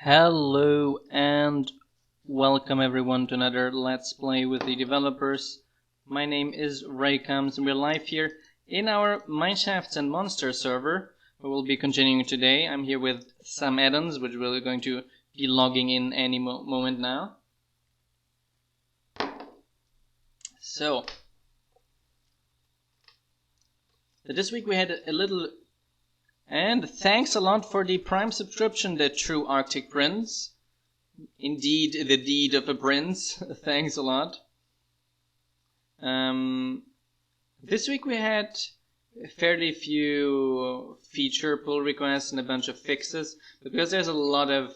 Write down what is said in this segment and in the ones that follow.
Hello and welcome everyone to another Let's Play with the Developers. My name is Raycoms and we're live here in our Mineshafts and Monster server. We will be continuing today. I'm here with Sam Adams, which we're going to be logging in any moment now. So this week we had a little... And thanks a lot for the Prime subscription, the true Arctic Prince. Indeed, the deed of a prince. Thanks a lot. This week we had fairly few feature pull requests and a bunch of fixes, because there's a lot of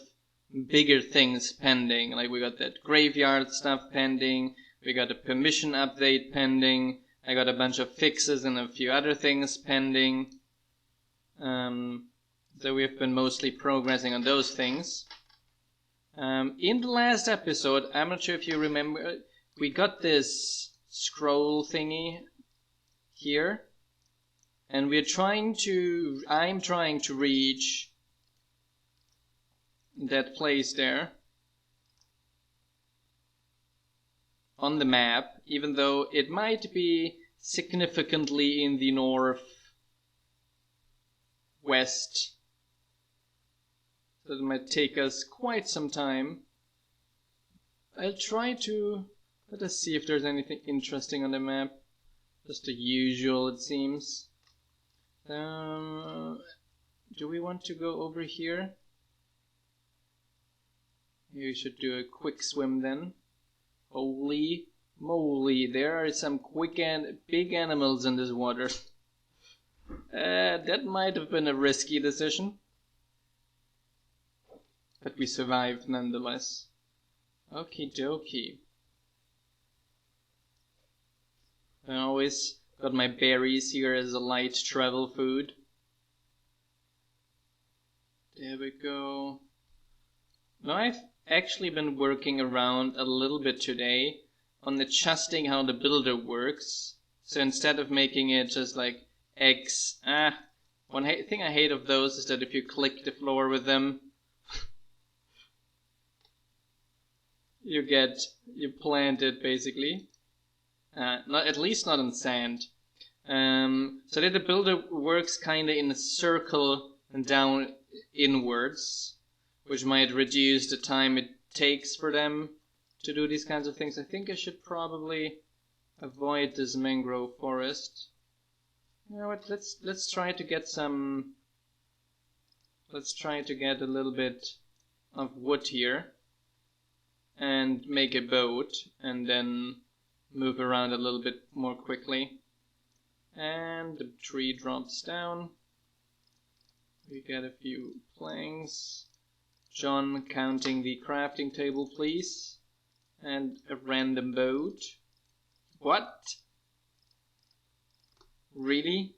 bigger things pending. Like we got that graveyard stuff pending, we got a permission update pending, I got a bunch of fixes and a few other things pending. So we've been mostly progressing on those things. In the last episode, I'm not sure if you remember, we got this scroll thingy here, and I'm trying to reach that place there on the map, even though it might be significantly in the northwest, so it might take us quite some time. I'll try to... let us see if there's anything interesting on the map. Just the usual, it seems. Do we want to go over here? Maybe we should do a quick swim then. Holy moly, there are some quick and big animals in this water. That might have been a risky decision, but we survived nonetheless. Okie dokie. I always got my berries here as a light travel food. There we go. Now I've actually been working around a little bit today on adjusting how the builder works. So instead of making it just like X, one thing I hate of those is that if you click the floor with them, you plant it basically. Not at least not on sand. So that the builder works kinda in a circle and down inwards, which might reduce the time it takes for them to do these kinds of things. I think I should probably avoid this mangrove forest. You know what, let's try to get some... let's try to get a little bit of wood here and make a boat and then move around a little bit more quickly. And the tree drops down. We get a few planks. John, counting the crafting table, please. And a random boat. What? Really?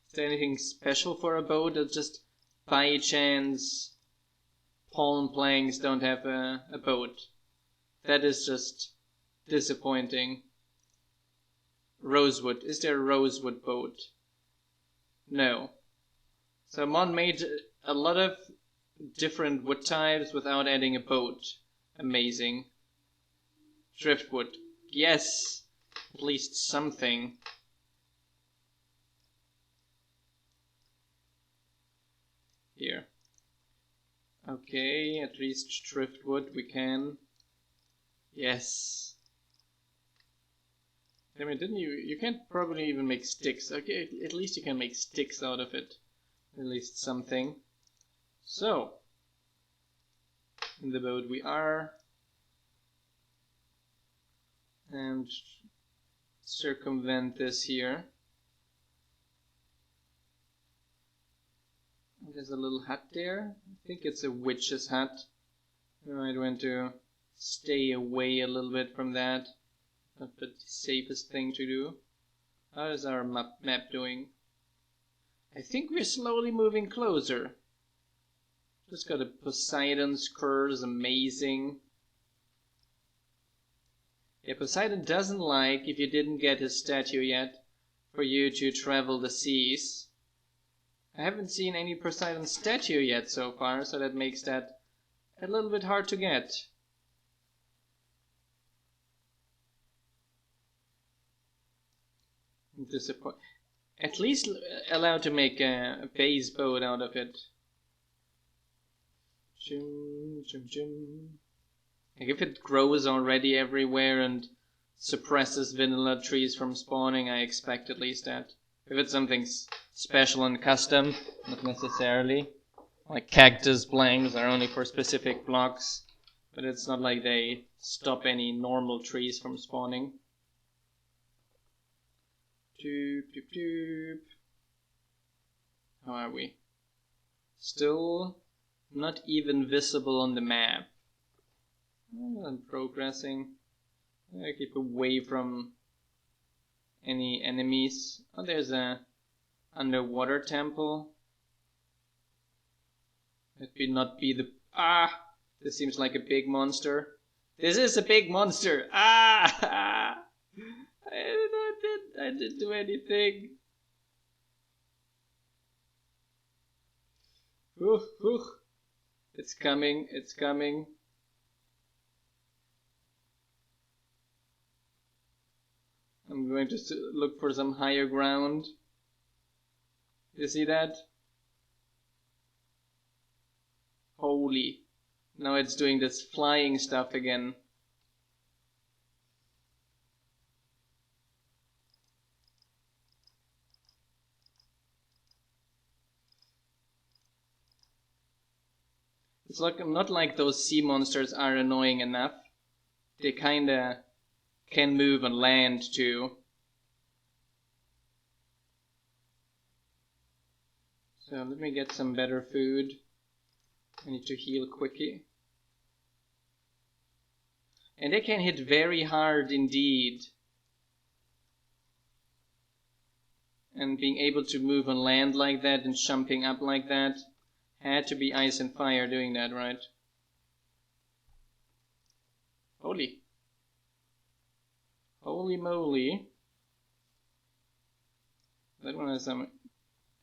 Is there anything special for a boat that just by chance palm planks don't have a boat? That is just disappointing. Rosewood. Is there a rosewood boat? No. So Mon made a lot of different wood types without adding a boat. Amazing. Driftwood. Yes! At least something. Here. Okay, at least driftwood we can. Yes. I mean, didn't you? You can't probably even make sticks. Okay, at least you can make sticks out of it. At least something. So, in the boat we are. And circumvent this here. There's a little hut there. I think it's a witch's hut. I might want to stay away a little bit from that. Not the safest thing to do. How is our map doing? I think we're slowly moving closer. Just got a Poseidon's curse, amazing. Yeah, Poseidon doesn't like, if you didn't get his statue yet, for you to travel the seas. I haven't seen any Poseidon statue yet so far, so that makes that a little bit hard to get. At least allowed to make a base boat out of it. Like if it grows already everywhere and suppresses vanilla trees from spawning, I expect at least that. If it's something special and custom, not necessarily. Like cactus blanks are only for specific blocks, but it's not like they stop any normal trees from spawning. Doop, doop, doop. How are we? Still not even visible on the map. I'm progressing. I keep away from any enemies. Oh, there's a underwater temple. Let me not be the... Ah! This seems like a big monster. This is a big monster! Ah! I didn't do anything. Ooh, ooh. It's coming, it's coming. I'm going to look for some higher ground. You see that? Holy. Now it's doing this flying stuff again. It's like, not like those sea monsters are annoying enough. They kinda can move on land too. So let me get some better food. I need to heal quickly. And they can hit very hard indeed. And being able to move on land like that and jumping up like that had to be ice and fire doing that, right? Holy. Holy moly. That one has some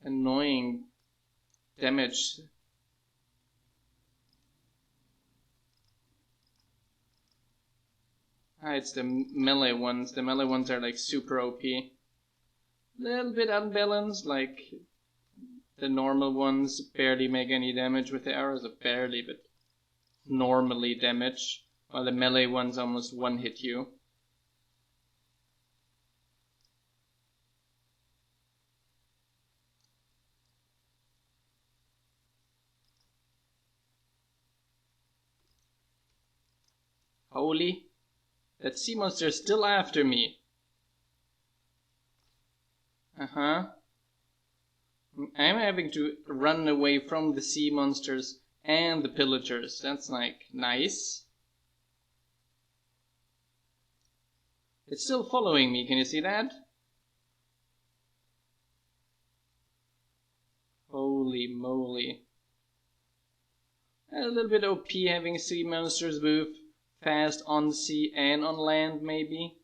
annoying damage. Ah, it's the melee ones. The melee ones are like super OP. Little bit unbalanced, like the normal ones barely make any damage with the arrows, or barely, but normally damage, while the melee ones almost one-hit you. Holy, that sea monster is still after me. I'm having to run away from the sea monsters and the pillagers. That's like nice. It's still following me, can you see that? Holy moly. A little bit OP having sea monsters move fast on sea and on land, maybe.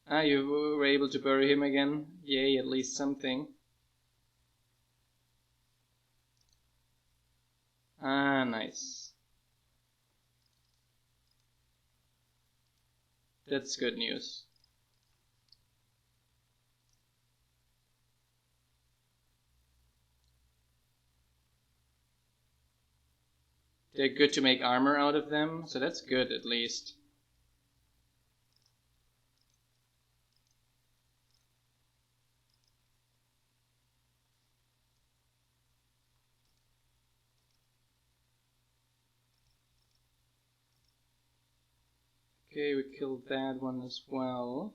Ah, you were able to bury him again. Yay, at least something. Ah, nice. That's good news. They're good to make armor out of them, so that's good at least. Okay, we killed that one as well.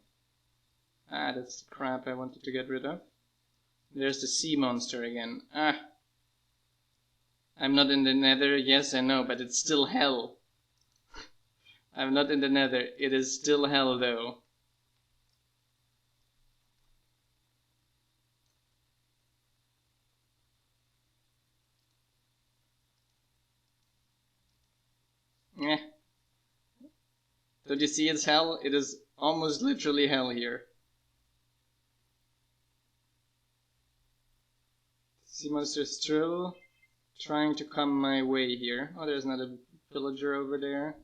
Ah, that's the crap I wanted to get rid of. There's the sea monster again. Ah! I'm not in the nether, yes I know, but it's still hell. I'm not in the nether, it is still hell though. Eh. Don't you see it's hell? It is almost literally hell here. Sea monsters still trying to come my way here. Oh, there's another villager over there.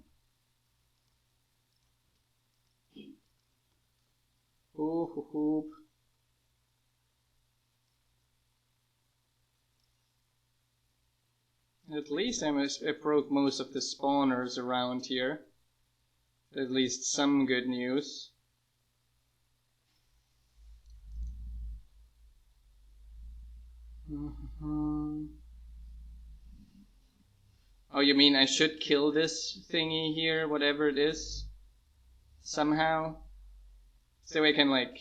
Ooh, hoo, hoop. At least I broke most of the spawners around here. At least some good news. Oh, you mean I should kill this thingy here, whatever it is? Somehow? So I can, like...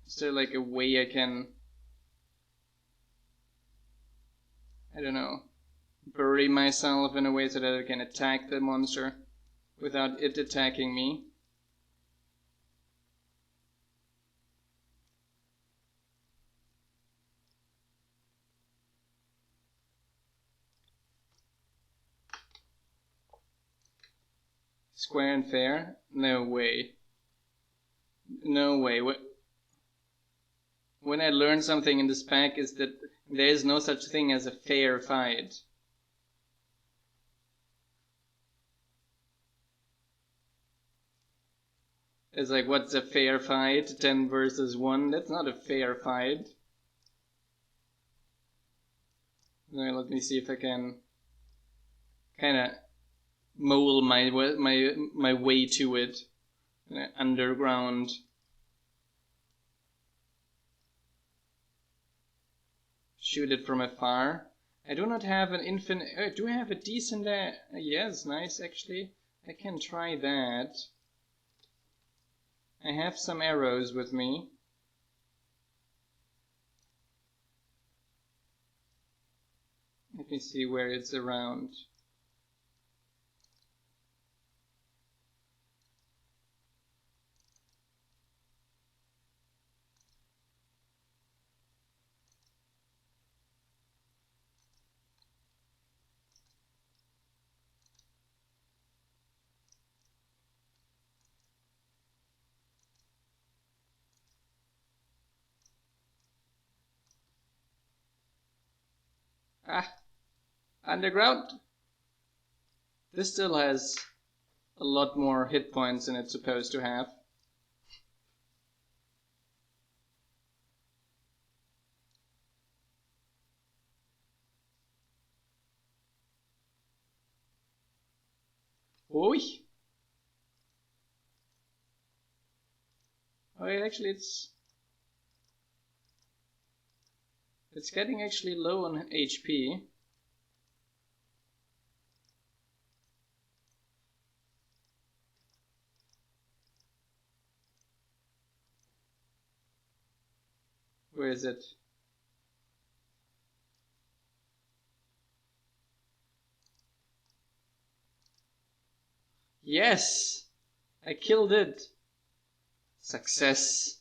Is there, like, a way I can... I don't know. Bury myself in a way so that I can attack the monster without it attacking me? Square and fair? No way. No way. When I learned something in this pack is that there is no such thing as a fair fight. It's like, what's a fair fight? 10 versus 1? That's not a fair fight. Let me see if I can kind of mole my way to it. Underground. Shoot it from afar. I do not have an infinite... do I have a decent... yes, nice actually. I can try that. I have some arrows with me. Let me see where it's around. Ah, underground. This still has a lot more hit points than it's supposed to have. Oi! Oh, actually it's getting actually low on HP. Where is it? Yes! I killed it! Success!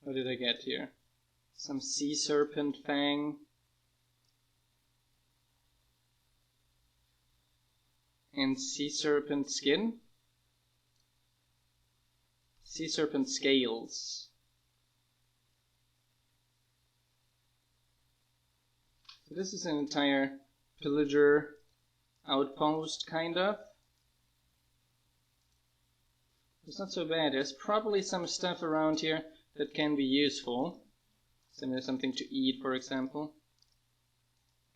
What did I get here? Some sea serpent fang. And sea serpent skin? Sea serpent scales. So this is an entire pillager outpost, kind of. It's not so bad. There's probably some stuff around here that can be useful. Something to eat, for example.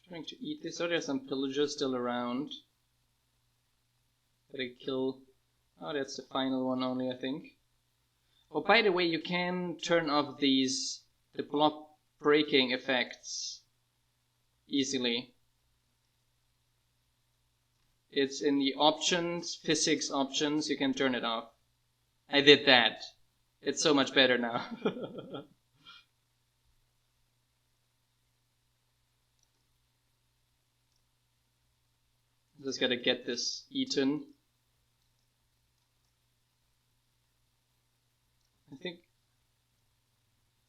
I'm trying to eat this. Oh, there's some pillagers still around. Gotta kill... Oh, that's the final one only, I think. Oh, by the way, you can turn off the block breaking effects easily. It's in the options, physics options, you can turn it off. I did that. It's so much better now. Just gotta get this eaten. I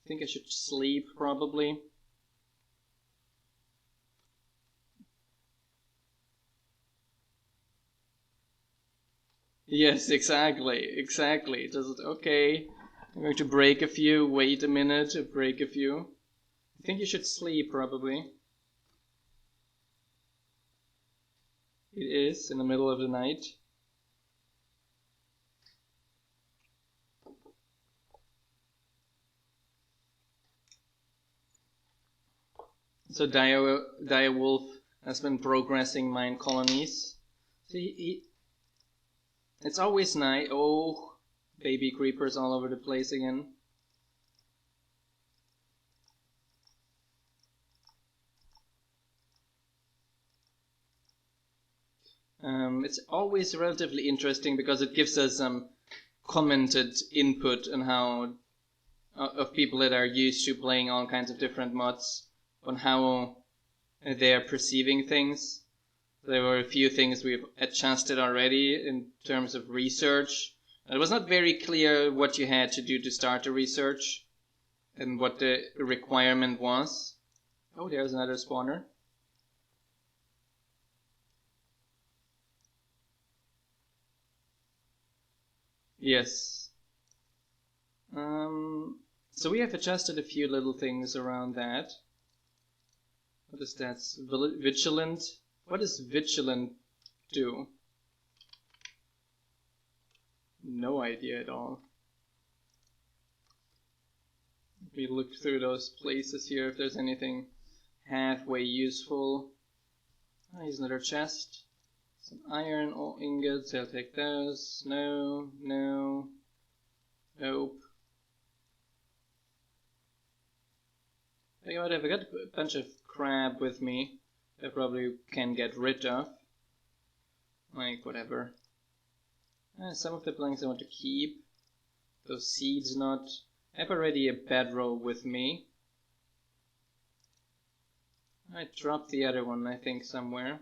think I should sleep probably. Yes, exactly. Just okay. I'm going to break a few. Wait a minute to break a few. I think you should sleep, probably. It is in the middle of the night. So Direwolf has been progressing Minecolonies. So it's always nice. Oh, baby creepers all over the place again. It's always relatively interesting because it gives us commented input on how of people that are used to playing all kinds of different mods on how they are perceiving things. There were a few things we've adjusted already in terms of research. It was not very clear what you had to do to start the research and what the requirement was. Oh, there's another spawner. Yes. So we have adjusted a few little things around that. What is that? Vigilant? What does vigilant do? No idea at all. Let me look through those places here if there's anything halfway useful. Oh, here's another chest. Some iron ore ingots, I'll take those. No, no, nope. You know what, I've got a bunch of crab with me that I probably can get rid of. Like, whatever. Some of the planks I want to keep. Those seeds not. I have already a bedroll with me. I dropped the other one, I think, somewhere.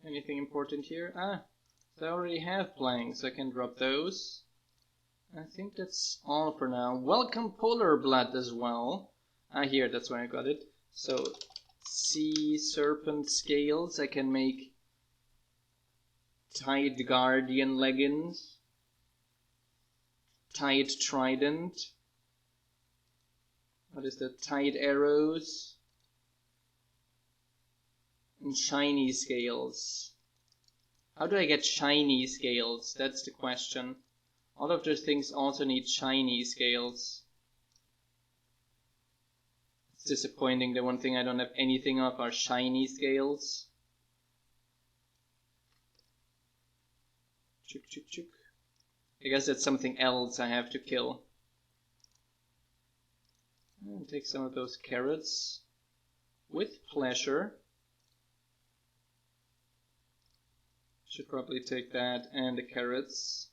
Anything important here? So I already have planks, I can drop those. I think that's all for now. Welcome polar blood as well. Here, that's where I got it. So, sea serpent scales, I can make Tide Guardian leggings. Tide Trident. What is that? Tide arrows. And shiny scales. How do I get shiny scales? That's the question. All of those things also need shiny scales. It's disappointing. The one thing I don't have anything of are shiny scales. Chook, chook, chook. I guess that's something else I have to kill. I'll take some of those carrots. With pleasure. Should probably take that and the carrots.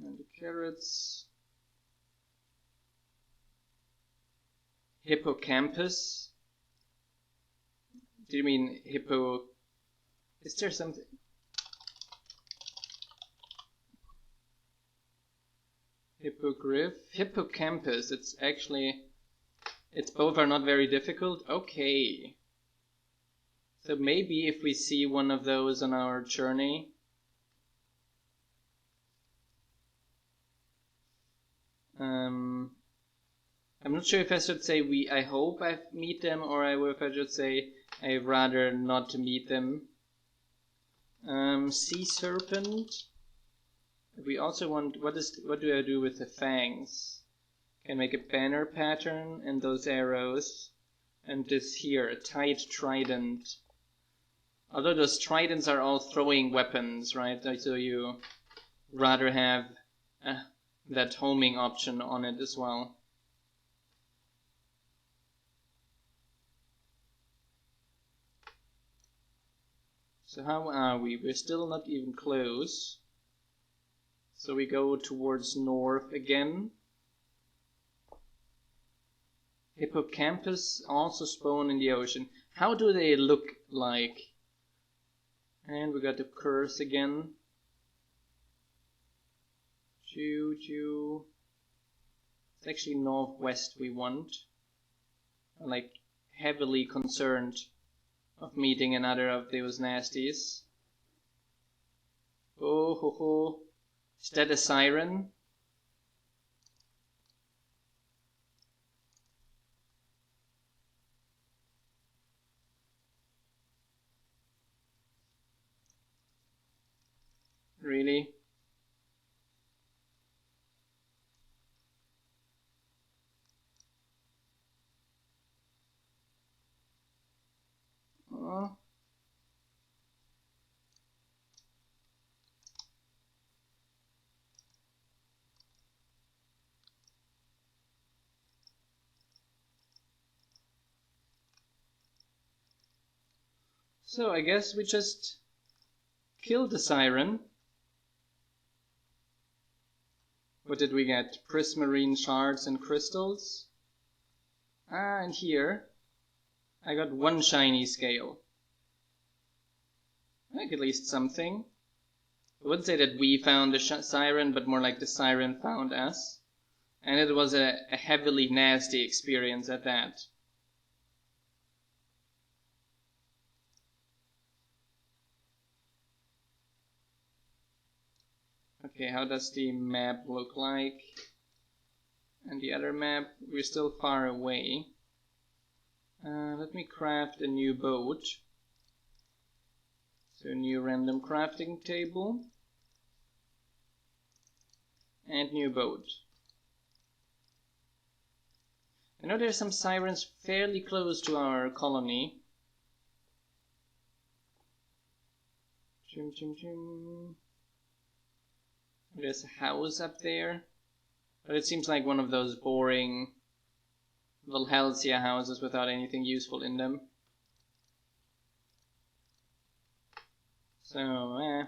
And the carrots. Hippocampus? Do you mean hippo? Is there something? Hippogriff? Hippocampus. It's actually. It's both are not very difficult. Okay. So maybe if we see one of those on our journey. I'm not sure if I should say I hope I meet them, or if I should say I'd rather not meet them. Sea serpent. We also want, what do I do with the fangs? Can make a banner pattern and those arrows. And this here, a Tide Trident. Although those tridents are all throwing weapons, right? So you rather have that homing option on it as well. So how are we? We're still not even close. So we go towards north again. Hippocampus also spawn in the ocean. How do they look like? And we got the curse again. Choo choo. It's actually northwest we want. I'm like heavily concerned of meeting another of those nasties. Oh ho ho. Is that a siren? Really? Oh. So I guess we just killed the siren. What did we get? Prismarine shards and crystals. Ah, and here I got one shiny scale. I think at least something. I wouldn't say that we found the siren, but more like the siren found us. And it was a heavily nasty experience at that. Okay, how does the map look like? And the other map, we're still far away. Let me craft a new boat. So a new random crafting table. And new boat. I know there's some sirens fairly close to our colony. Chim chim chim. There's a house up there. But it seems like one of those boring Valhalsia houses without anything useful in them. So,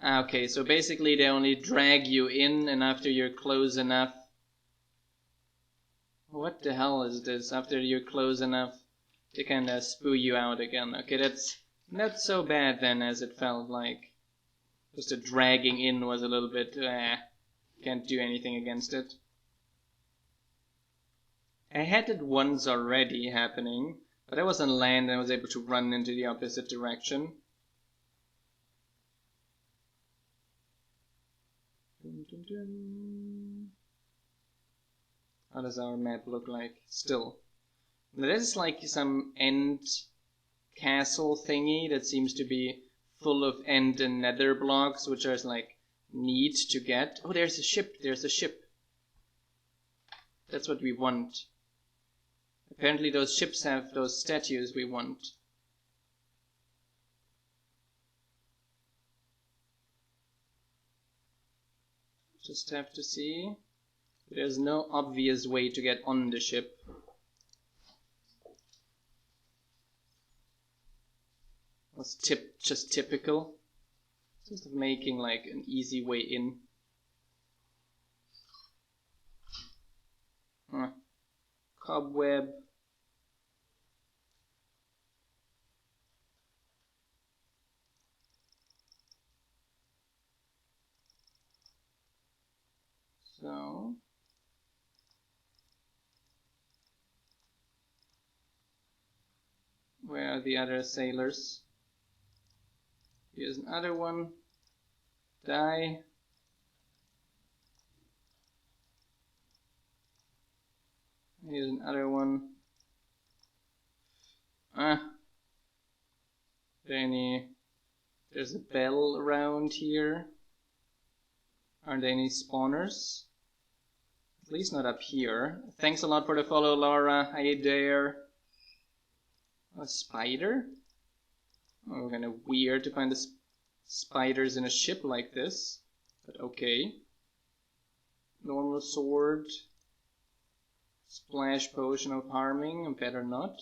Okay, so basically they only drag you in, and after you're close enough... What the hell is this? After you're close enough, they kinda spew you out again. Okay, that's not so bad then as it felt like. Just the dragging in was a little bit... can't do anything against it. I had it once already happening, but I was on land and I was able to run into the opposite direction. Dun, dun, dun. How does our map look like? Still. There's like some end castle thingy that seems to be full of end and nether blocks, which are like neat to get. Oh, there's a ship. There's a ship. That's what we want. Apparently those ships have those statues we want. Just have to see. There's no obvious way to get on the ship. That's just typical. Just making like an easy way in. Cobweb. So where are the other sailors? Here's another one. Die. Here's another one. There's a bell around here. Aren't there any spawners? At least not up here. Thanks a lot for the follow, Laura. Hey there. A spider? Oh, kind of weird to find the spiders in a ship like this. But okay. Normal sword. Splash potion of harming. I better not.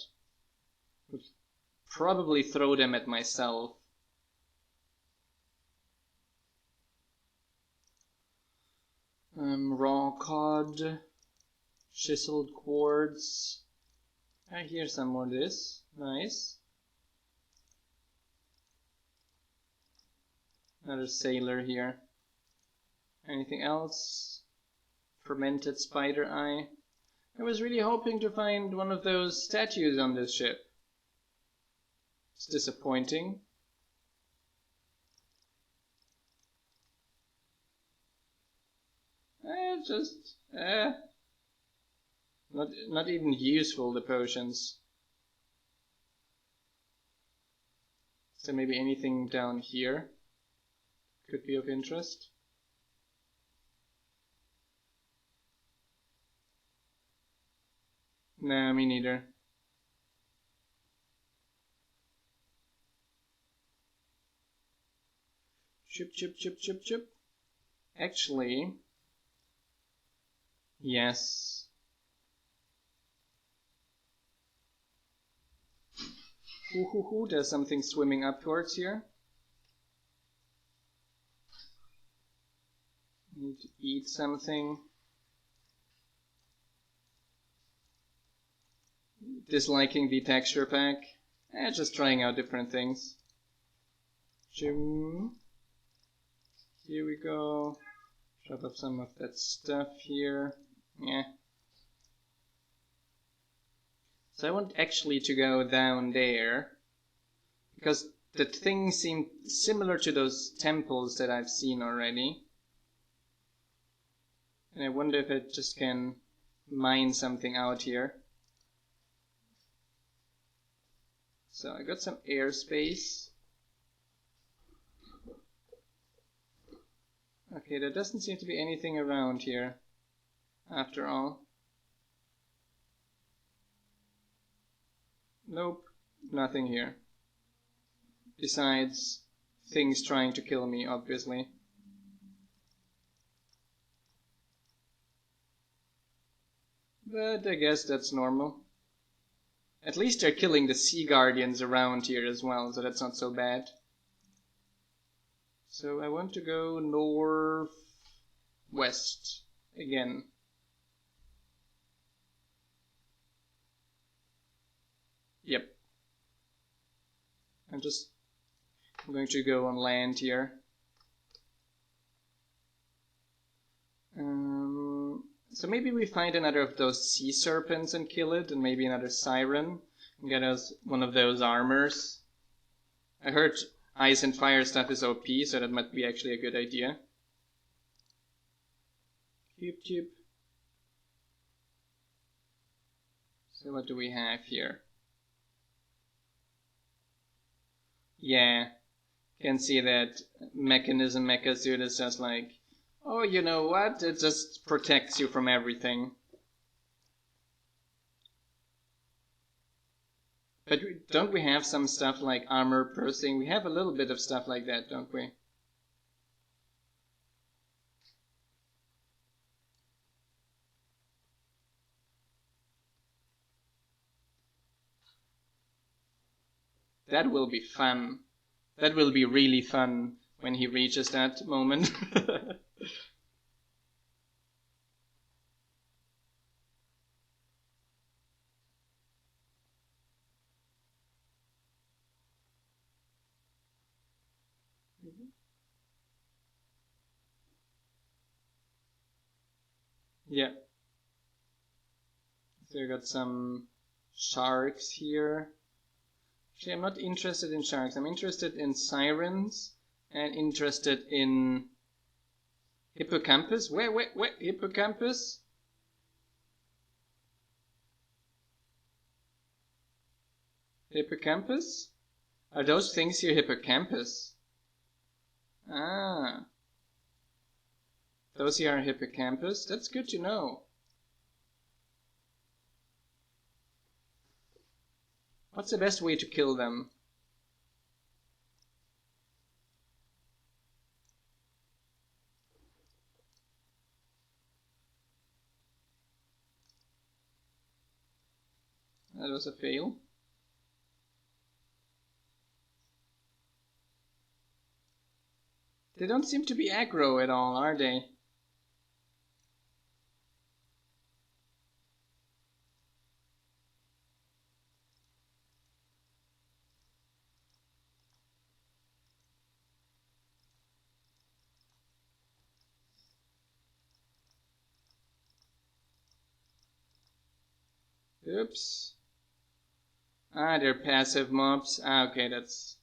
Would probably throw them at myself. Raw cod. Chiseled quartz. I hear some more of this. Nice. Another sailor here. Anything else? Fermented spider eye. I was really hoping to find one of those statues on this ship. It's disappointing. Not even useful, the potions. So maybe anything down here could be of interest. No, me neither. Chip, chip, chip, chip, chip. Actually, yes. There's something swimming upwards here. Need to eat something. Disliking the texture pack. Just trying out different things. Here we go. Drop off some of that stuff here. Yeah. So I want actually to go down there, because the thing seemed similar to those temples that I've seen already. And I wonder if it just can mine something out here. So I got some airspace. Okay, there doesn't seem to be anything around here, after all. Nope, nothing here. Besides things trying to kill me, obviously. But I guess that's normal. At least they're killing the sea guardians around here as well, so that's not so bad. So I want to go northwest again. Yep. I'm going to go on land here. So maybe we find another of those sea serpents and kill it, and maybe another siren, and get us one of those armors. I heard ice and fire stuff is OP, so that might be actually a good idea. Cube. So what do we have here? Yeah, can see that mechanism mecha suit is just like, oh, you know what? It just protects you from everything. But don't we have some stuff like armor piercing? We have a little bit of stuff like that, don't we? That will be fun. That will be really fun when he reaches that moment. Yeah. So we got some sharks here. Actually, I'm not interested in sharks. I'm interested in sirens and interested in Hippocampus. Where? Hippocampus? Hippocampus? Are those things here Hippocampus? Ah. Those here are Hippocampus. That's good to know. What's the best way to kill them? That was a fail. They don't seem to be aggro at all, are they? Oops. Ah, they're passive mobs. Ah, okay, that's...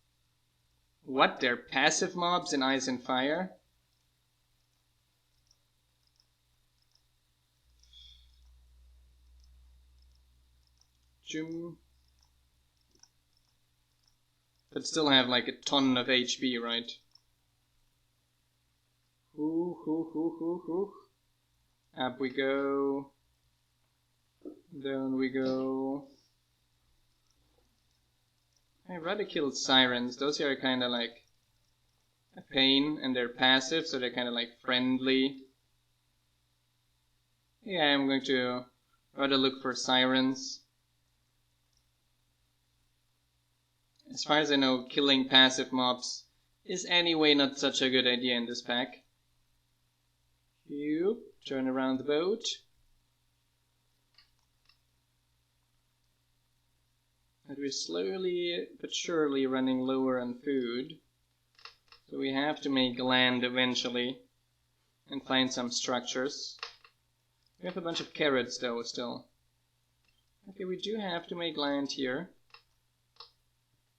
What? They're passive mobs in Ice and Fire? Jum. But still have like a ton of HP, right? Up we go. Down we go. I'd rather kill sirens. Those are kind of like a pain, and they're passive, so they're kind of like friendly. Yeah, I'm going to rather look for sirens. As far as I know, killing passive mobs is anyway not such a good idea in this pack. Turn around the boat. And we're slowly but surely running lower on food. So we have to make land eventually and find some structures. We have a bunch of carrots though still. Okay, we do have to make land here.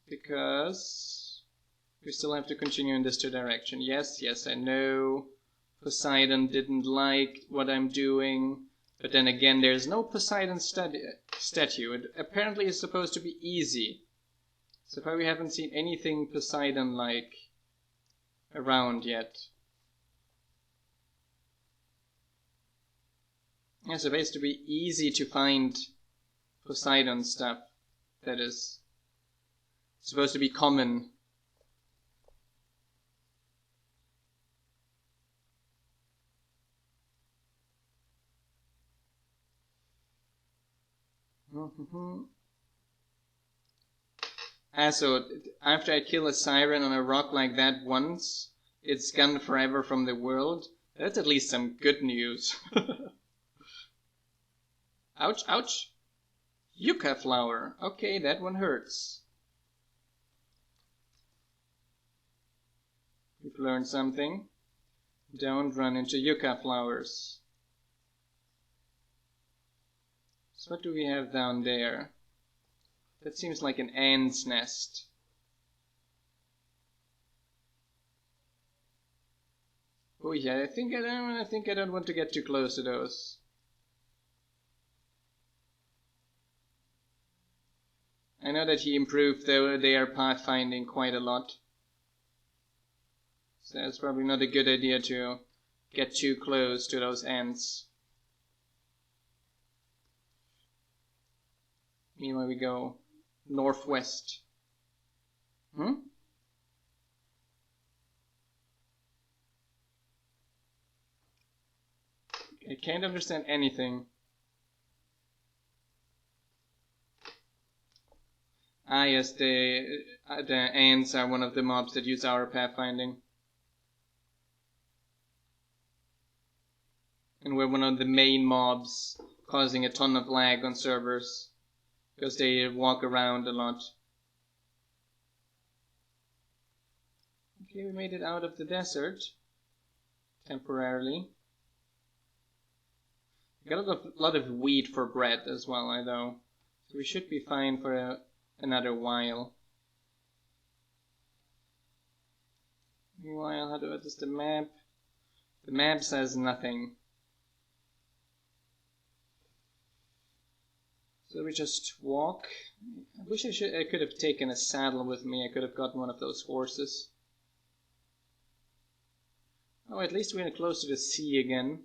Because we still have to continue in this direction. Yes, I know Poseidon didn't like what I'm doing. But then again, there's no Poseidon statue. It apparently is supposed to be easy. So far we haven't seen anything Poseidon-like around yet. Yeah, so it's to be easy to find Poseidon stuff that is supposed to be common. So after I kill a siren on a rock like that once, it's gone forever from the world. That's at least some good news. Ouch, ouch. Yucca flower. Okay, that one hurts. We've learned something. Don't run into yucca flowers. So what do we have down there? That seems like an ant's nest. Oh yeah, I think I don't want to get too close to those. I know that he improved their pathfinding quite a lot. So it's probably not a good idea to get too close to those ants. Meanwhile we go northwest. I can't understand anything. Ah yes, the ants are one of the mobs that use our pathfinding. And we're one of the main mobs causing a ton of lag on servers. Because they walk around a lot. Okay, we made it out of the desert. Temporarily. We got a lot of wheat for bread as well, though. So we should be fine for another while. Meanwhile, what is the map? The map says nothing. So we just walk. I wish I could have taken a saddle with me. I could have gotten one of those horses. Oh, at least we're close to the sea again.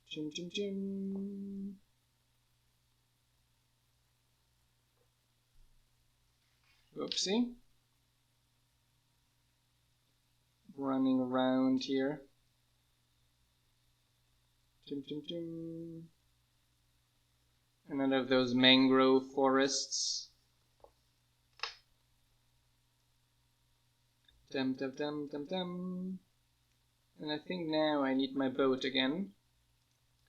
Jim, jim, jim. Whoopsie. Running around here. Dum, dum, dum. Another of those mangrove forests. Dum dum dum dum dum. And I think now I need my boat again.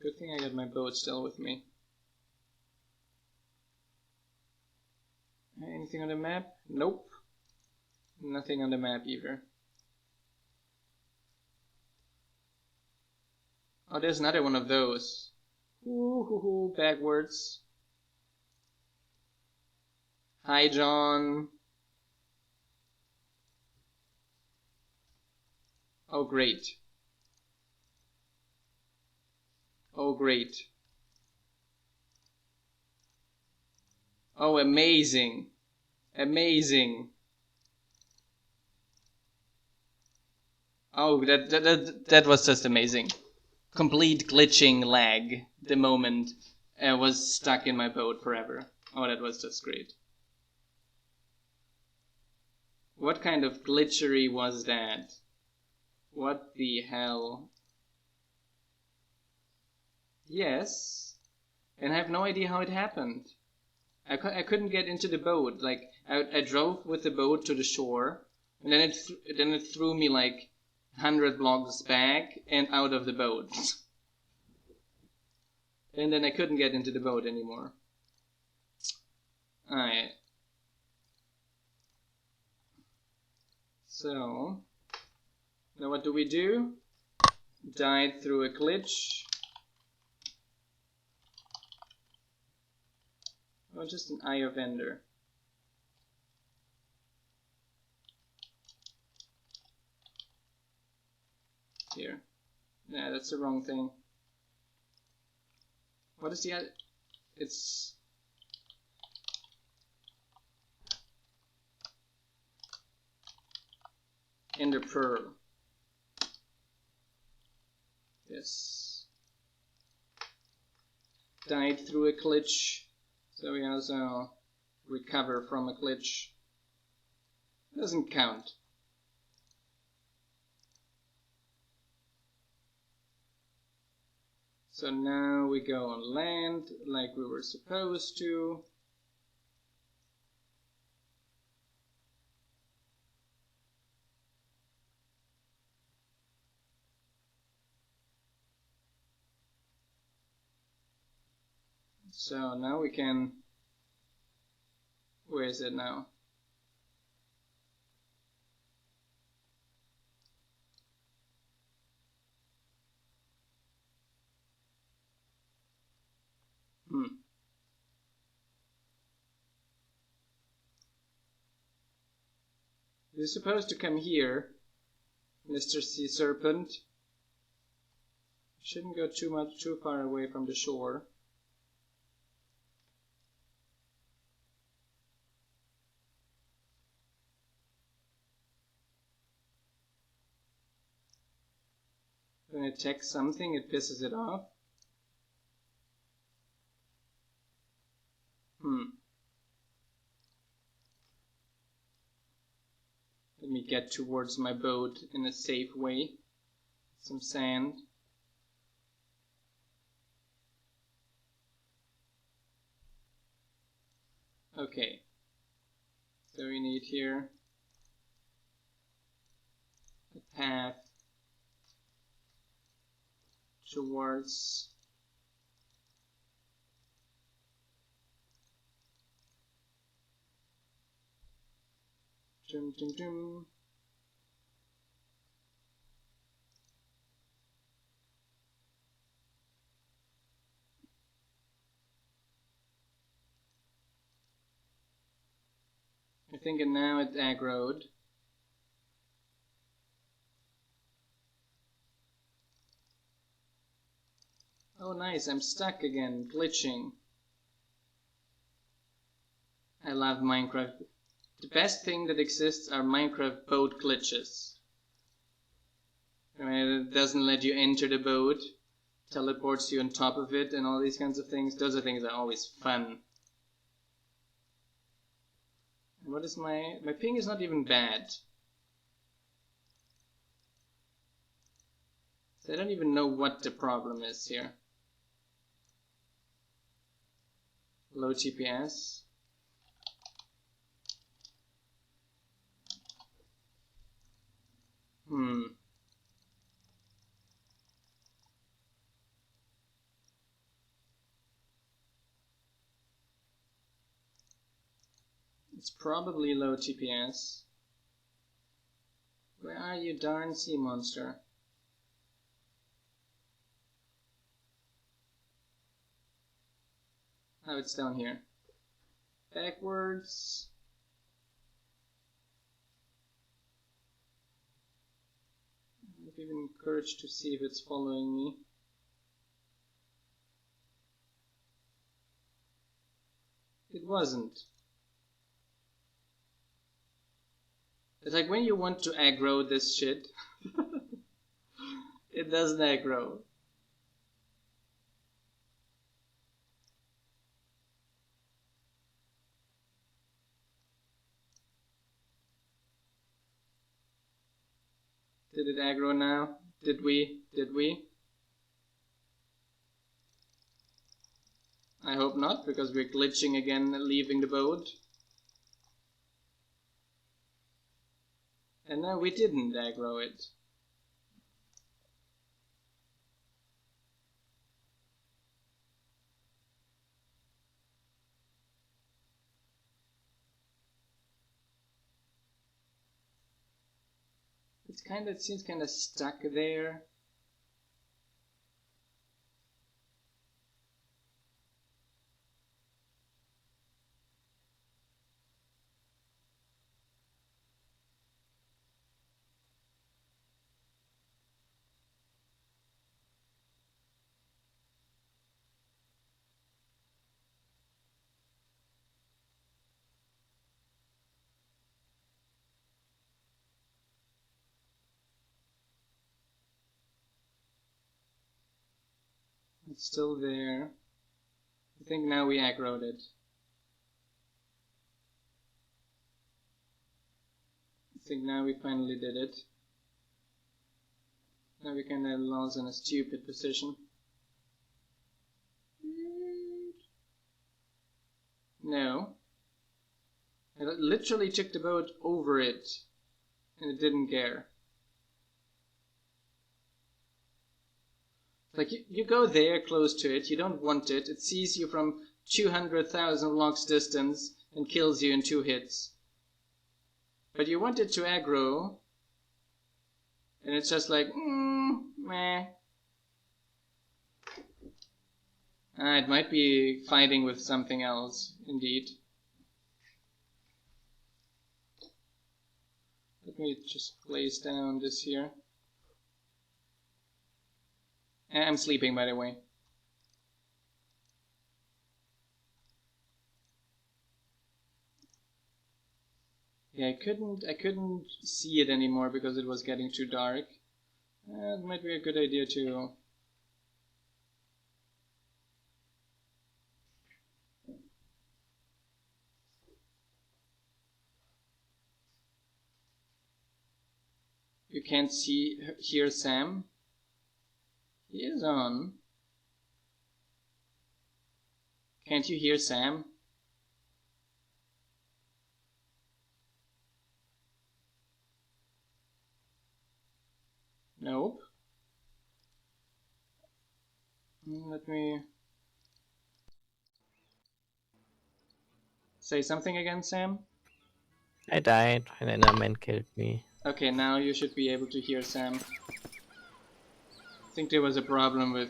Good thing I got my boat still with me. Anything on the map? Nope. Nothing on the map either. Oh, there's another one of those. Ooh, backwards. Hi, John. Oh, great. Oh, great. Oh, amazing. Amazing. Oh, that was just amazing. Complete glitching lag the moment I was stuck in my boat forever. Oh, that was just great. What kind of glitchery was that? What the hell? Yes. And I have no idea how it happened. I couldn't get into the boat. Like, I drove with the boat to the shore, and then it threw me like 100 blocks back and out of the boat. And then I couldn't get into the boat anymore. Alright. So, now what do? Died through a glitch. Oh, just an eye of Ender. Here. Nah, that's the wrong thing. What is the other? It's... Ender Pearl. Yes. Died through a glitch. So we also recover from a glitch. Doesn't count. So now we go on land like we were supposed to. So now we can... Where is it now? You're supposed to come here, Mr. Sea Serpent. Shouldn't go too far away from the shore. When it attacks something, it pisses it off. Let me get towards my boat in a safe way. Some sand. Okay. So we need here a path towards I think now it's aggroed. Oh nice, I'm stuck again, glitching. I love Minecraft. The best thing that exists are Minecraft boat glitches. I mean, it doesn't let you enter the boat, teleports you on top of it and all these kinds of things. Those are things that are always fun. And what is my ping is not even bad. So I don't even know what the problem is here. Low TPS. It's probably low TPS. Where are you, darn sea monster? Oh, it's down here. Backwards. I'm even encouraged to see if it's following me. It wasn't. It's like when you want to aggro this shit, it doesn't aggro. Did it aggro now? Did we? Did we? I hope not, because we're glitching again leaving the boat. And no, we didn't aggro it. It seems kind of stuck there. It's still there. I think now we aggroed it. I think now we finally did it. Now we kind of lost in a stupid position. No. I literally took the boat over it, and it didn't care. Like, you go there close to it, you don't want it, it sees you from 200,000 blocks distance and kills you in 2 hits. But you want it to aggro, and it's just like, meh. It might be fighting with something else, indeed. Let me just place down this here. I'm sleeping, by the way. Yeah, I couldn't see it anymore because it was getting too dark. It might be a good idea to... You can't hear Sam? He is on. Can't you hear Sam? Nope. Let me say something again, Sam. I died, an enderman killed me. Okay, now you should be able to hear Sam. I think there was a problem with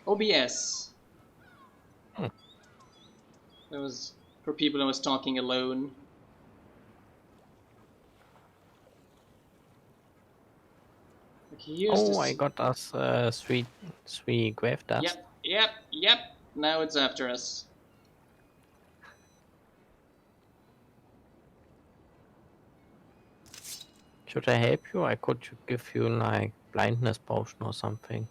OBS. That was for people who was talking alone. Okay, I got us three grave dust. Yep. Now it's after us. Should I help you? I could give you like blindness potion or something.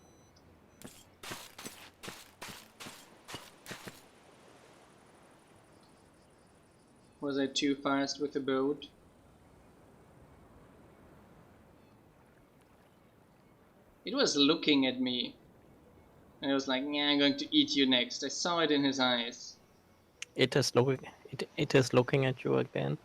Was I too fast with the boat? It was looking at me. And it was like, yeah, I'm going to eat you next. I saw it in his eyes. It is looking at you again.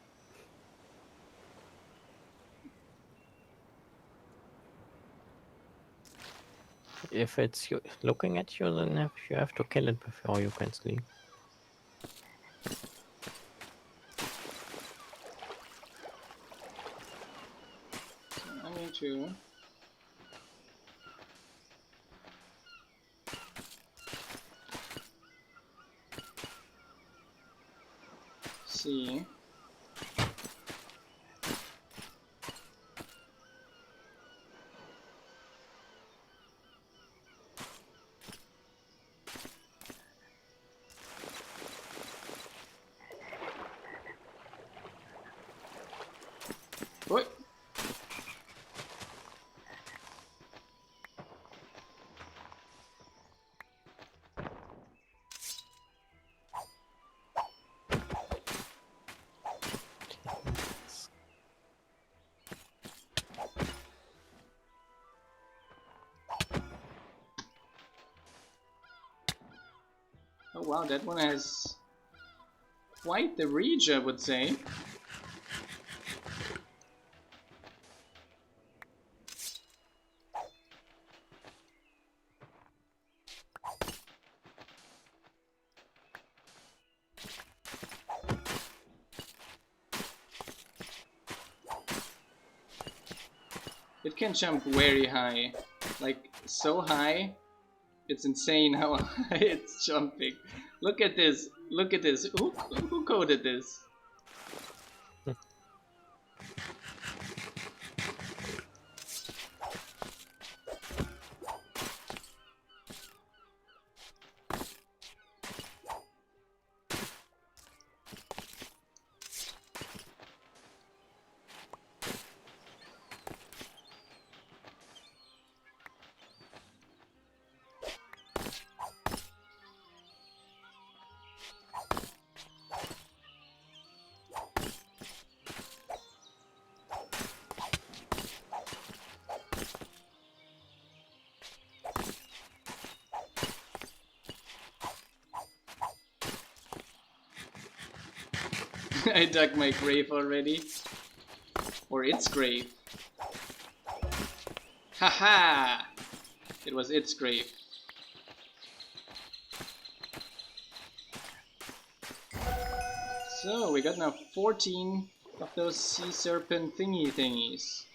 If it's looking at you, then you have to kill it before you can sleep. So I'm going to... see. What? Oh wow, that one has quite the reach, I would say. It can jump very high, like so high. It's insane how high it's jumping. Look at this. Look at this. Who coded this? I dug my grave already. Or its grave. Haha! It was its grave. So, we got now 14 of those sea serpent thingies.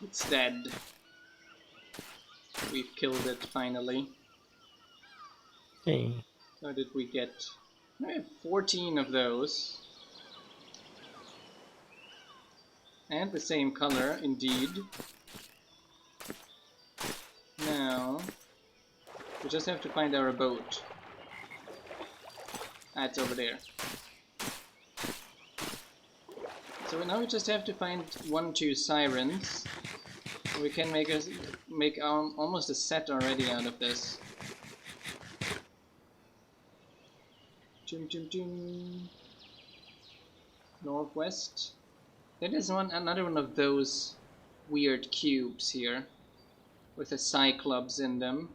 It's dead. We've killed it finally. Hey. How did we get? I have 14 of those. And the same color, indeed. Now, we just have to find our boat. Ah, it's over there. So now we just have to find 2 sirens. We can make almost a set already out of this. Dum, dum, dum. Northwest. That is another one of those weird cubes here, with a Cyclops in them.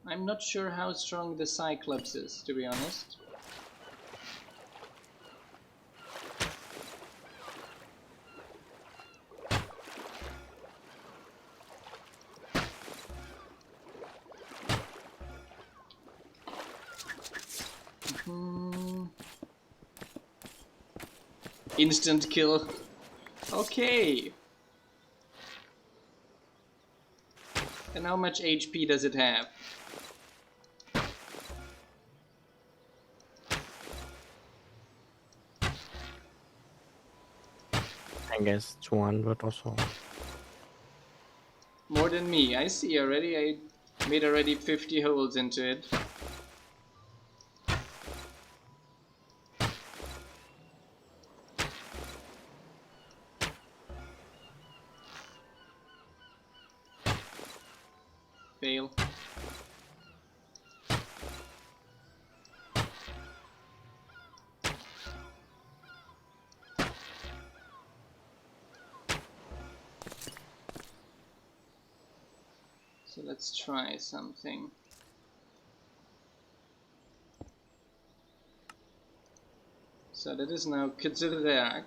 I'm not sure how strong the Cyclops is, to be honest. Instant kill. Okay. And how much HP does it have? I guess 200 or so. More than me. I see already. I made already 50 holes into it. Fail. So let's try something. So that is now considered dark.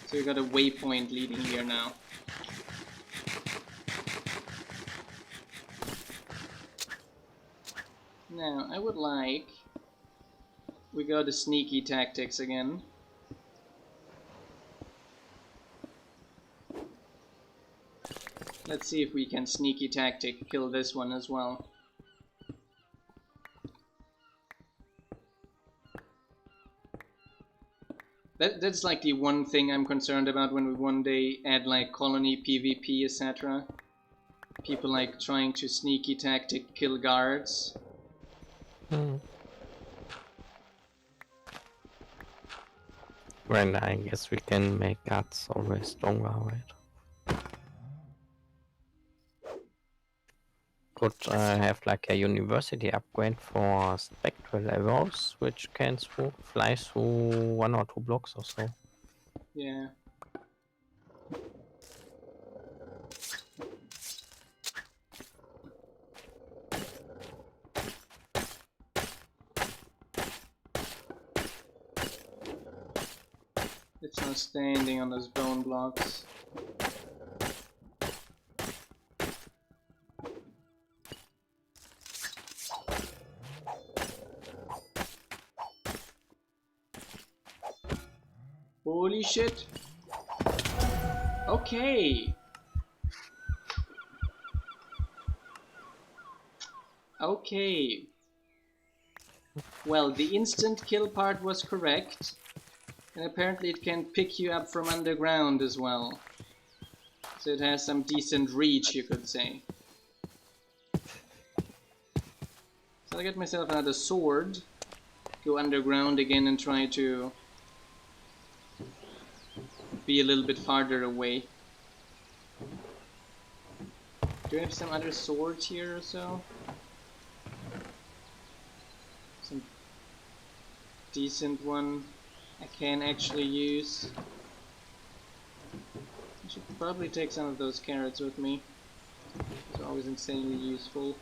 So we got a waypoint leading here now. Now I would like... We got the sneaky tactics again. Let's see if we can sneaky tactic kill this one as well. That's like the one thing I'm concerned about when we one day add like colony PvP, etc. People like trying to sneaky tactic kill guards. Well, I guess we can make guards always stronger, right? Could have like a university upgrade for spectral arrows, which can fly through 1 or 2 blocks or so. Yeah. It's not standing on those bone blocks. Holy shit. Okay. Okay. Well, the instant kill part was correct. And apparently it can pick you up from underground as well. So it has some decent reach, you could say. So I'll get myself another sword. Go underground again and try to be a little bit farther away. Do I have some other swords here or so? Some decent one I can actually use. I should probably take some of those carrots with me. It's always insanely useful.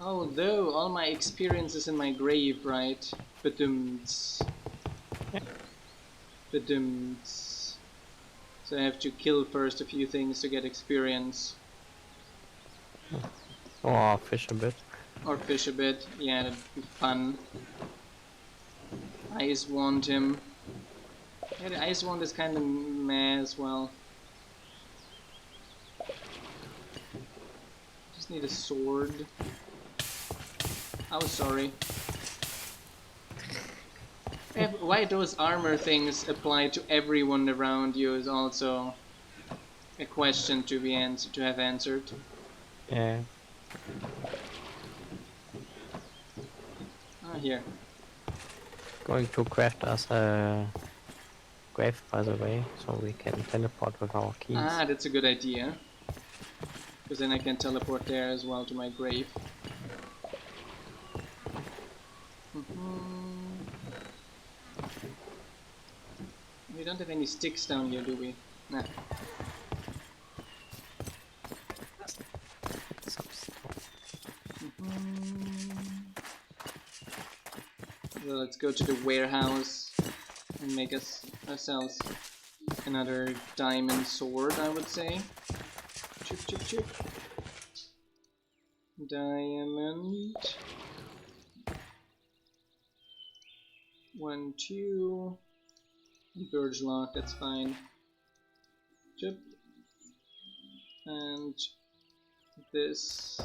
Although all my experience is in my grave, right? Badumts. Badumts. So I have to kill first a few things to get experience. Or fish a bit. Or fish a bit. Yeah, that'd be fun. Ice wand him. Yeah, the ice wand is kind of meh as well. Just need a sword. Oh, sorry. Why those armor things apply to everyone around you is also a question to be have answered. Yeah. Ah, here. Going to craft us a grave, by the way, so we can teleport with our keys. Ah, that's a good idea. Because then I can teleport there as well to my grave. We don't have any sticks down here, do we? Nah. So let's go to the warehouse and make ourselves another diamond sword, I would say. Chip, chip, chip. Diamond. 1, 2. Birch lock, that's fine. Chip. And this.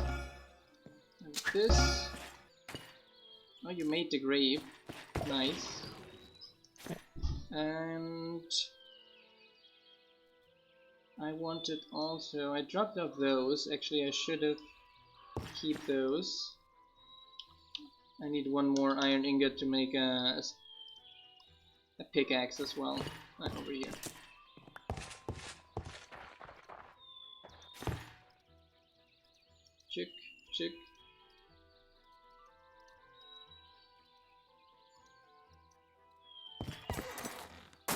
And this. Oh, you made the grave. Nice. And I wanted also, I dropped off those. Actually, I should have keep those. I need one more iron ingot to make a pickaxe as well. Over here. Chick, chick.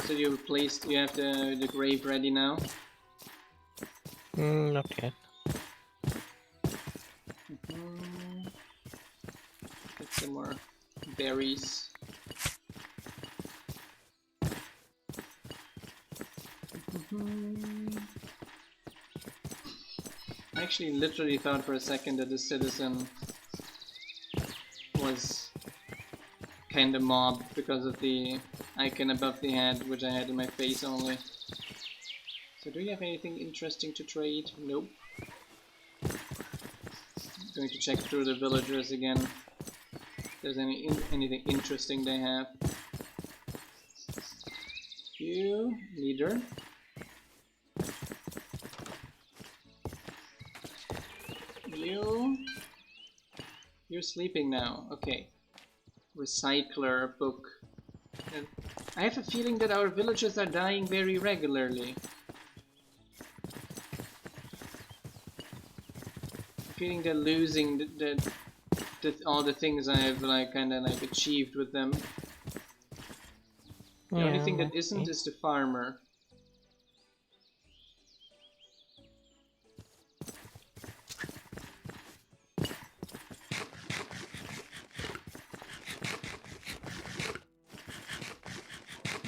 So you have the grave ready now? Not yet. Get some more berries. I actually literally thought for a second that this citizen was kind of mobbed because of the icon above the head, which I had in my face only. So do you have anything interesting to trade? Nope. I'm going to check through the villagers again. If there's anything interesting they have. You, leader. You're sleeping now. Okay. Recycler book. And I have a feeling that our villagers are dying very regularly. Feeling they're losing all the things I've like kind of like achieved with them. The only thing that isn't is the farmer.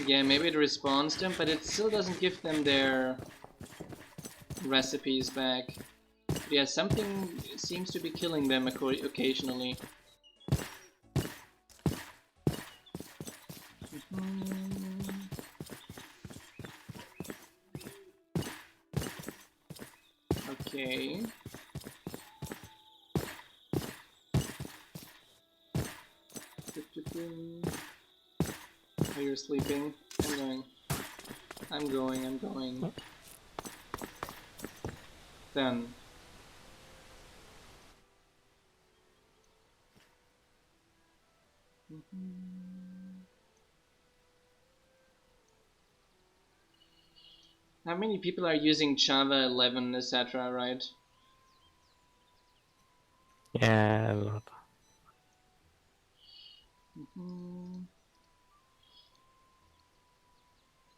Yeah, maybe it respawns them, but it still doesn't give them their recipes back. Yeah, something seems to be killing them occasionally. Okay. Oh, you're sleeping. I'm going. Done. How many people are using Java 11, etc., right? Yeah, a lot.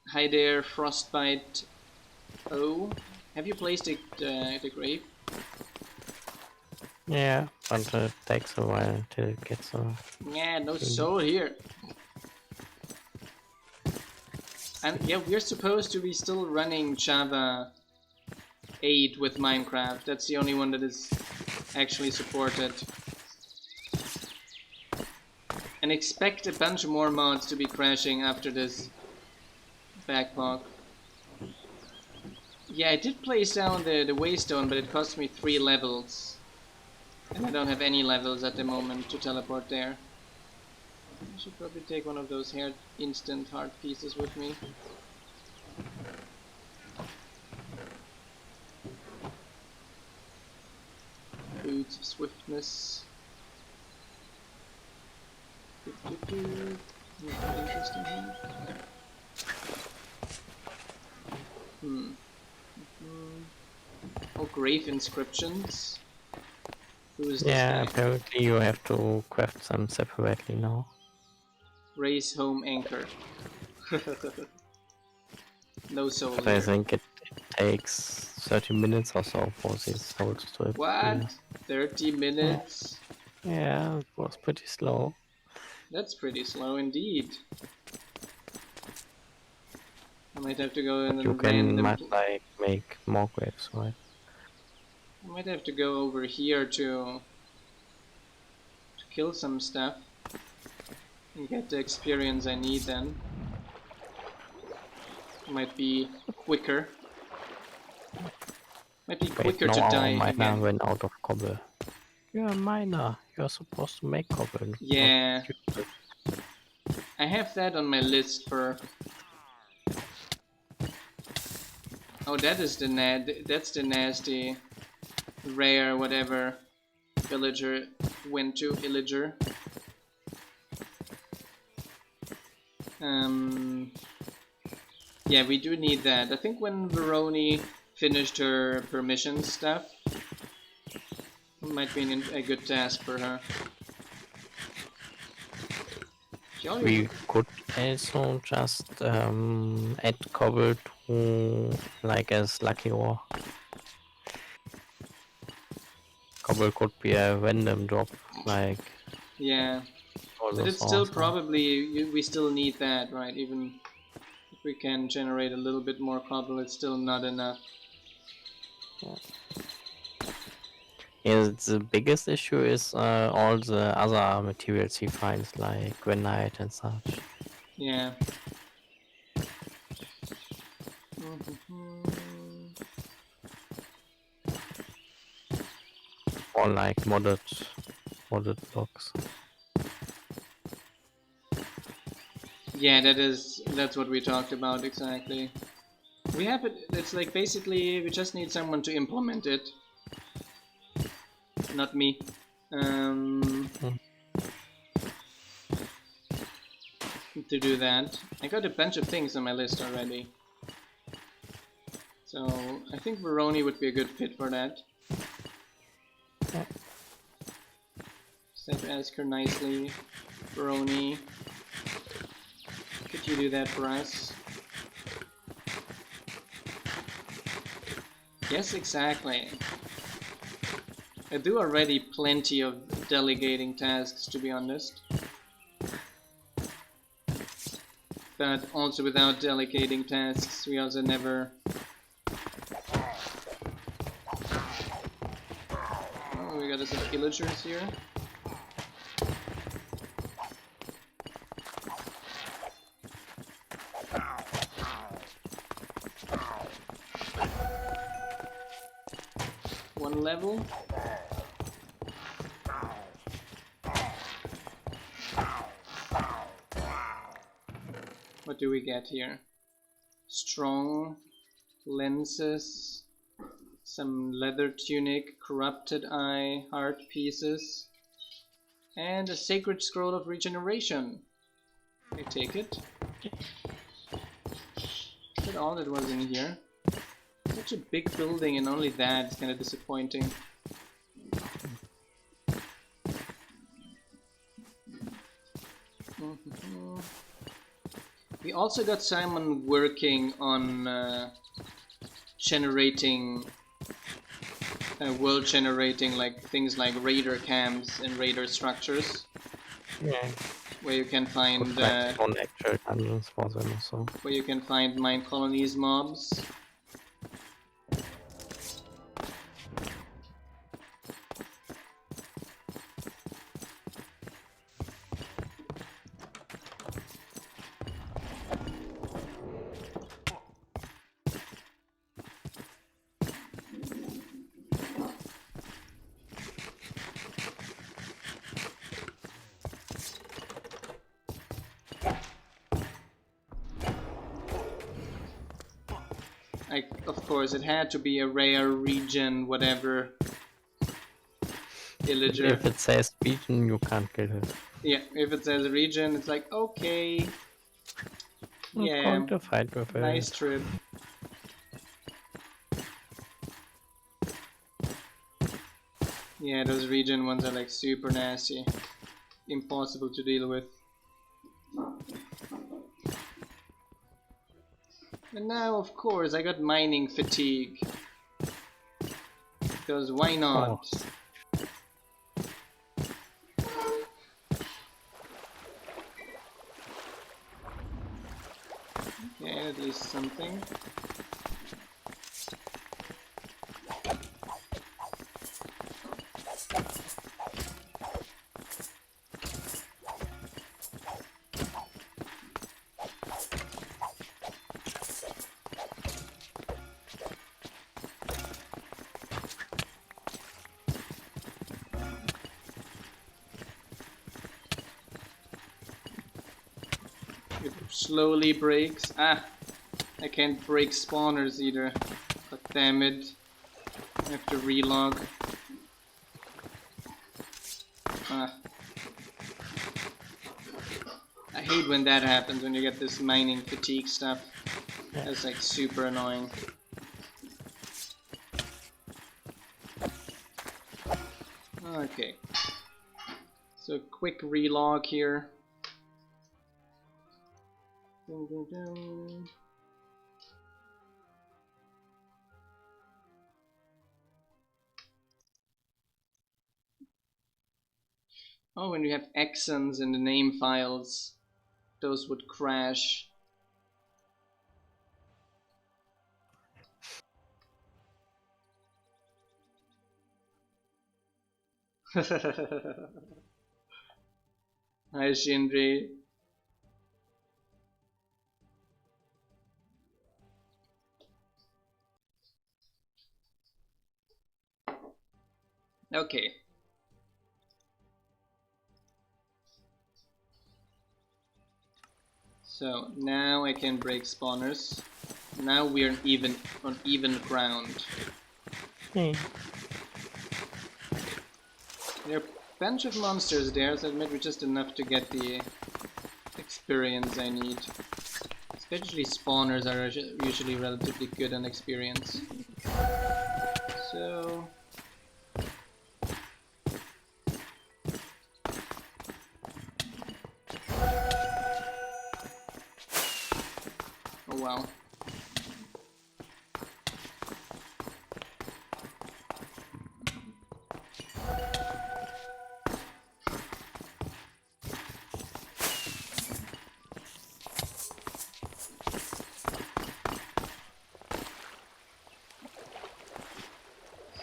Hi there, Frostbite. Oh, have you placed the grave? Yeah, but it takes a while until it gets a... Yeah, no soul here. And yeah, we're supposed to be still running Java 8 with Minecraft. That's the only one that is actually supported. And expect a bunch of more mods to be crashing after this backlog. Yeah, I did place down the waystone, but it cost me 3 levels. And I don't have any levels at the moment to teleport there. I should probably take one of those instant heart pieces with me. Boots of swiftness. Anything interesting here? Oh, grave inscriptions. Who is this guy? Apparently you have to craft them separately now. Raise home anchor. No soul But here. I think it takes 30 minutes or so for these souls to appear. What? 30 minutes? Yeah, it was pretty slow. That's pretty slow indeed. I might have to go in You can like make more graves, right? I might have to go over here to kill some stuff and get the experience I need then. Might be quicker. Might be quicker to die again. Miner went out of cobble. You're a miner. You're supposed to make cobble. Yeah. I have that on my list for... Oh, that is that's the nasty, rare, whatever villager went to, illager. Yeah, we do need that. I think when Veroni finished her permission stuff, it might be a good task for her. We could also just add cobble to like as lucky ore. Cobble could be a random drop, like... Yeah, but it's still probably, we still need that, right? Even if we can generate a little bit more cobble, it's still not enough. Yeah. Yeah, the biggest issue is all the other materials he finds, like granite and such. Yeah. Mhm. Or like modded blocks. Yeah, that's what we talked about exactly. We have it. It's like basically we just need someone to implement it. Not me. Hmm. To do that. I got a bunch of things on my list already. So I think Veroni would be a good fit for that. Yeah. Just have to ask her nicely. Veroni, could you do that for us? Yes, exactly. I do already plenty of delegating tasks, to be honest. But also without delegating tasks, we also never... Oh, we got some pillagers here. One level. What do we get here? Strong lenses, some leather tunic, corrupted eye, heart pieces, and a sacred scroll of regeneration. I take it. Is that all that was in here? Such a big building and only that is kind of disappointing. We also got Simon working on generating, world generating, like things like raider camps and raider structures. Yeah. Where you can find on actual dungeons for them also. where you can find Minecolonies mobs. Of course, it had to be a rare region, whatever. Villager. If it says region, you can't kill it. Yeah, if it says region, it's like, okay. Yeah, going to fight with nice it. trip. Yeah, those region ones are like super nasty. Impossible to deal with. And now, of course, I got mining fatigue. Because why not? Oh. Okay, at least something. It slowly breaks. Ah, I can't break spawners either. God damn it. I have to relog. Ah. I hate when that happens, when you get this mining fatigue stuff. That's like super annoying. Okay. So quick relog here. Dun, dun, dun. Oh, when you have accents in the name files, those would crash. Hi Shinri. Okay. So now I can break spawners. Now we're on even ground. Hmm. There are a bunch of monsters there, so maybe just enough to get the experience I need. Especially spawners are usually relatively good on experience. So... oh wow.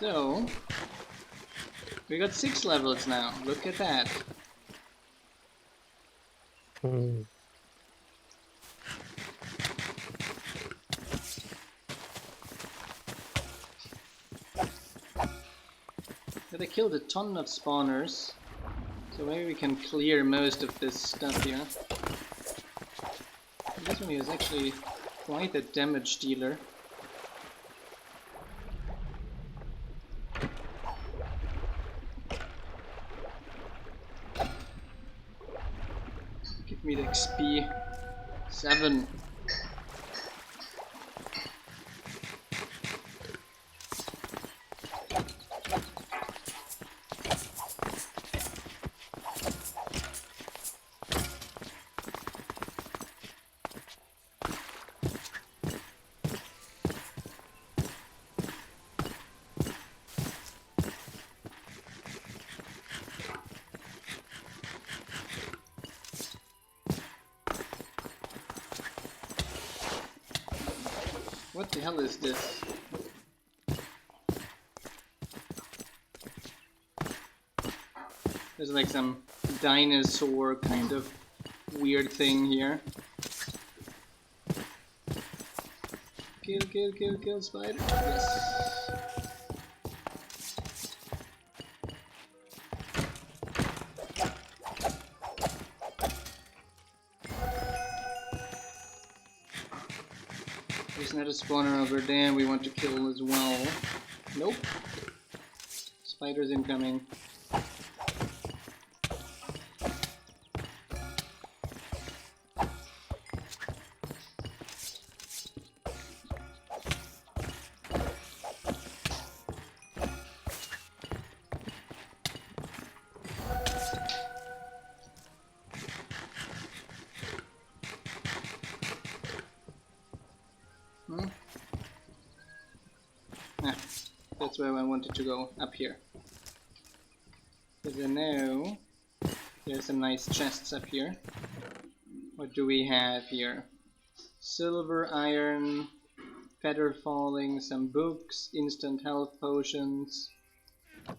So, we got 6 levels now. Look at that. Hmm. But I killed a ton of spawners, so maybe we can clear most of this stuff here. This one is actually quite a damage dealer. Give me the XP. 7. What the hell is this? There's like some dinosaur kind of weird thing here. Kill, kill, kill, kill, spider. Yes. There's another spawner over there we want to kill as well. Nope. Spiders incoming. That's where I wanted to go, up here. Because I know there's some nice chests up here. What do we have here? Silver, iron, feather falling, some books, instant health potions.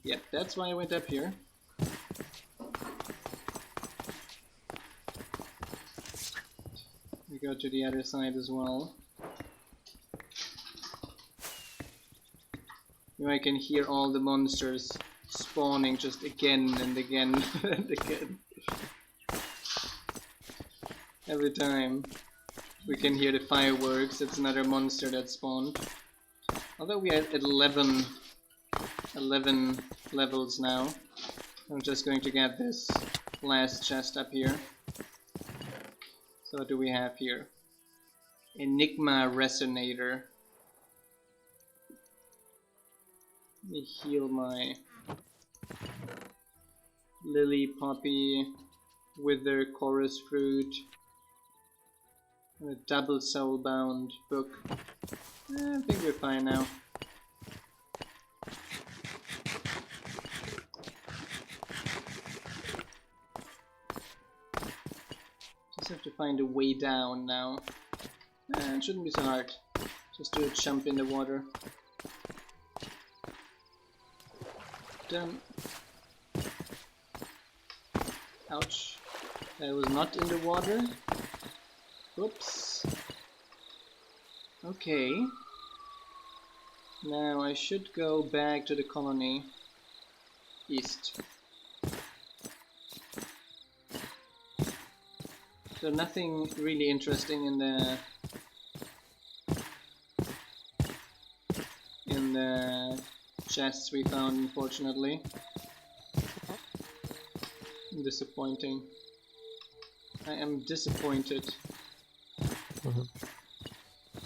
Yep, that's why I went up here. We go to the other side as well. Now I can hear all the monsters spawning just again and again and again. Every time we can hear the fireworks, it's another monster that spawned. Although we are at 11 levels now, I'm just going to get this last chest up here. So what do we have here? Enigma Resonator. Let me heal my Lily, Poppy, Wither, Chorus Fruit, and a double soulbound book. I think we're fine now. Just have to find a way down now. It shouldn't be so hard. Just do a jump in the water. Done. Ouch. That was not in the water. Oops. Okay. Now I should go back to the colony. East. So nothing really interesting in the chests we found, unfortunately. Disappointing. I am disappointed.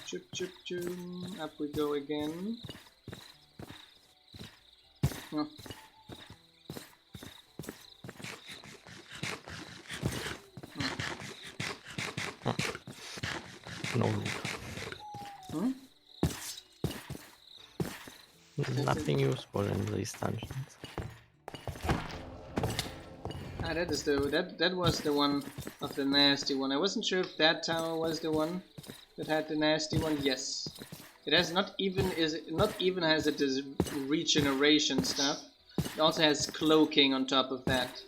Chup chup chum. Up we go again. Oh. No loot. Hmm? Nothing useful in these dungeons. Ah, that is that was the one of the nasty one. I wasn't sure if that tower was the one that had the nasty one. Yes, it has not even has it this regeneration stuff. It also has cloaking on top of that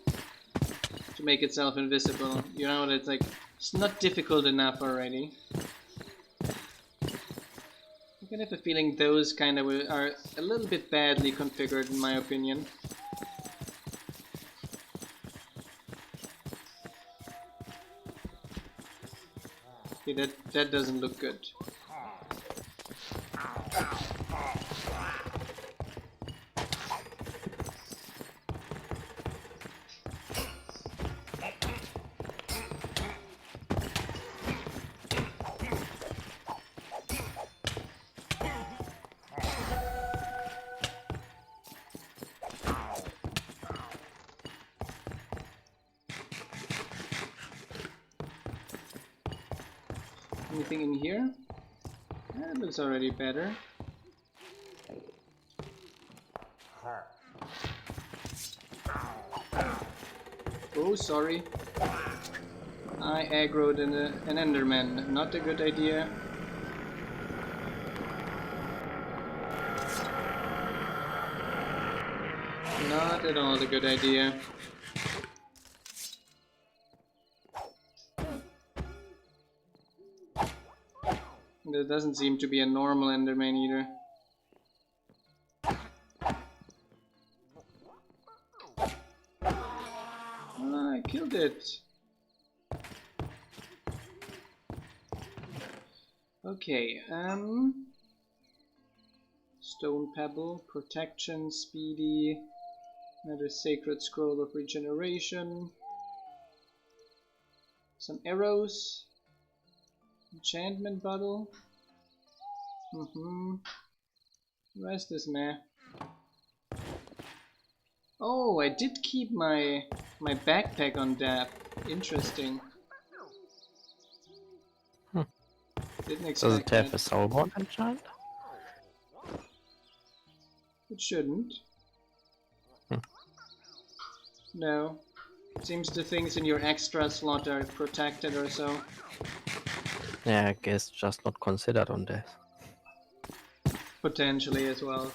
to make itself invisible. You know, it's like it's not difficult enough already. I kind of have a feeling those kind of are a little bit badly configured, in my opinion. Okay, that doesn't look good. Anything in here? That looks already better. Oh, sorry. I aggroed an Enderman. Not a good idea. Not at all a good idea. There doesn't seem to be a normal Enderman either. Ah, I killed it. Okay, Stone Pebble, Protection, Speedy, another Sacred Scroll of Regeneration, some arrows, Enchantment Bottle. Where's this meh? Oh, I did keep my backpack on DAP. Interesting. Didn't expect Does it have that. a soulbound enchant? It shouldn't. No. Seems the things in your extra slot are protected or so. Yeah, I guess just not considered on this. Potentially as well.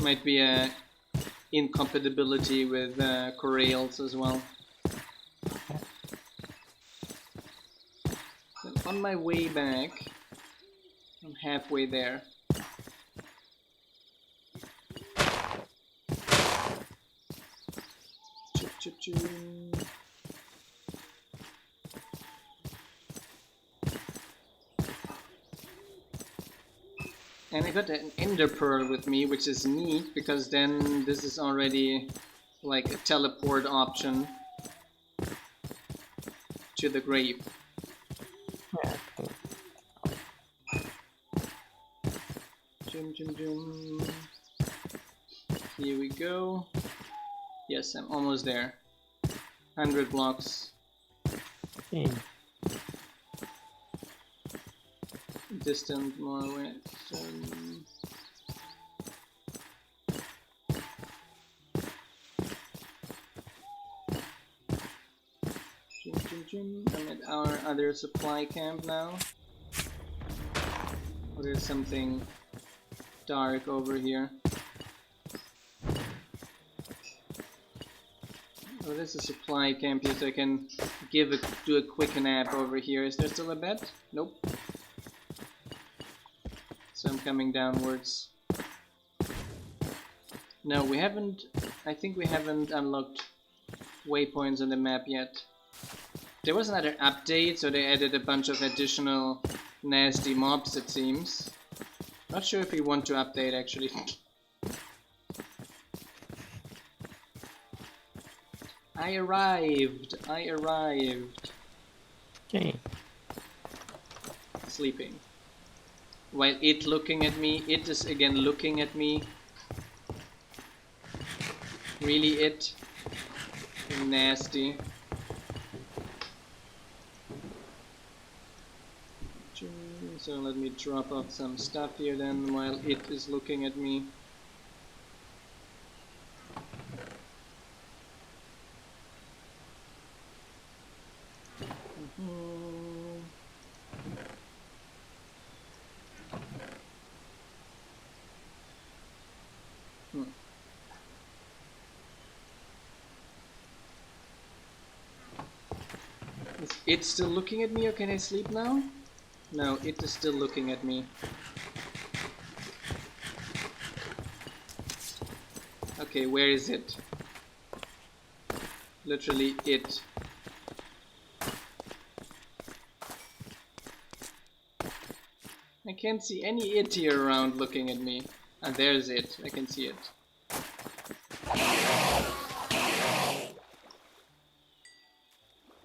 Might be a incompatibility with Corrails as well. Then on my way back, I'm halfway there. Choo choo choo. And I got an ender pearl with me, which is neat because then this is already like a teleport option to the grave. Jum jum jum. Here we go. Yes, I'm almost there. 100 blocks. Distant more away. I'm at our other supply camp now. Oh, there's something dark over here. Oh, there's a supply camp here, so I can do a quick nap over here. Is there still a bed? Nope. So I'm coming downwards. No, we haven't... I think we haven't unlocked waypoints on the map yet. There was another update, so they added a bunch of additional nasty mobs, it seems. Not sure if we want to update, actually. I arrived! I arrived! Okay. Sleeping. While it looking at me, it is again looking at me. Really it? Nasty. So let me drop off some stuff here then while it is looking at me. Is it still looking at me, or can I sleep now? No, it is still looking at me. Okay, where is it? Literally it. I can't see any it here around looking at me. Ah, there's it. I can see it.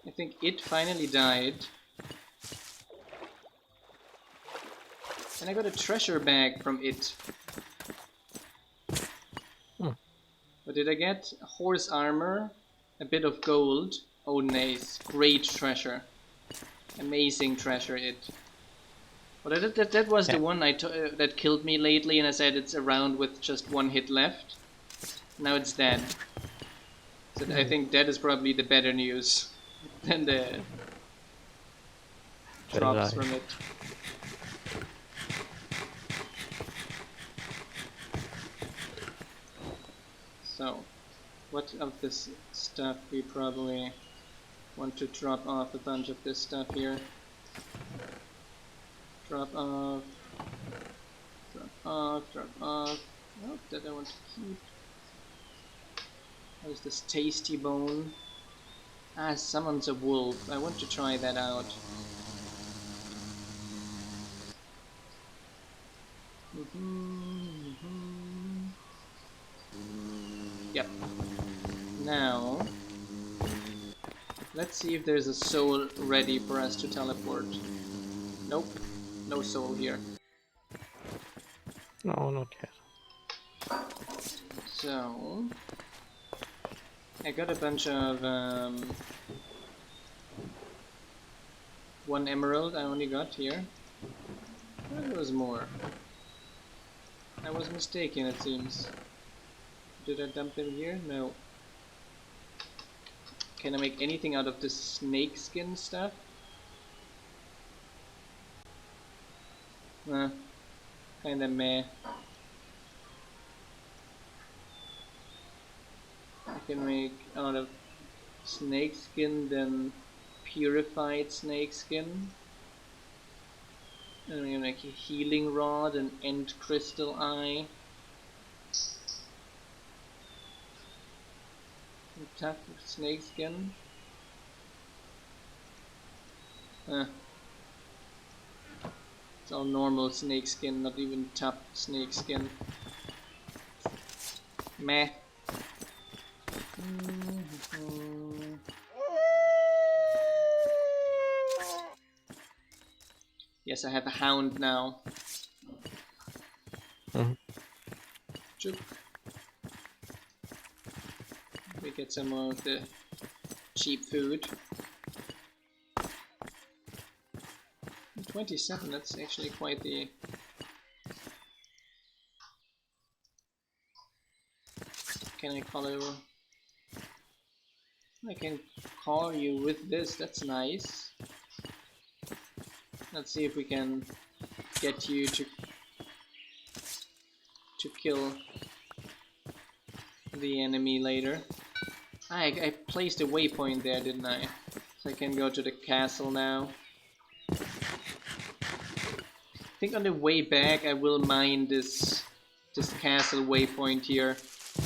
I think it finally died. And I got a treasure bag from it. What did I get? Horse armor, a bit of gold. Oh nice, great treasure. Amazing treasure it. Well, that was the one that killed me lately, and I said it's around with just one hit left. Now it's dead. So I think that is probably the better news than the drops from it. So, what of this stuff we probably want to drop off a bunch of this stuff here. Drop off. Drop off, drop off. Nope, that I want to keep. What is this tasty bone? Ah, summons a wolf. I want to try that out. Yep. Now, let's see if there's a soul ready for us to teleport. Nope, no soul here. No, not yet. So, I got a bunch of 1 emerald I only got here. There was more. I was mistaken, it seems. Did I dump them here? No. Can I make anything out of this snake skin stuff? Kinda meh. I can make out of snake skin, then purified snake skin. And I'm gonna make a healing rod, an end crystal eye. Tough snake skin. It's all normal snake skin, not even tough snake skin. Meh. Yes, I have a hound now. Chook. We get some more of the cheap food. 27, that's actually quite the... Can I call you? I can call you with this, that's nice. Let's see if we can get you to kill the enemy later. I placed a waypoint there, didn't I? So I can go to the castle now. I think on the way back I will mine this castle waypoint here.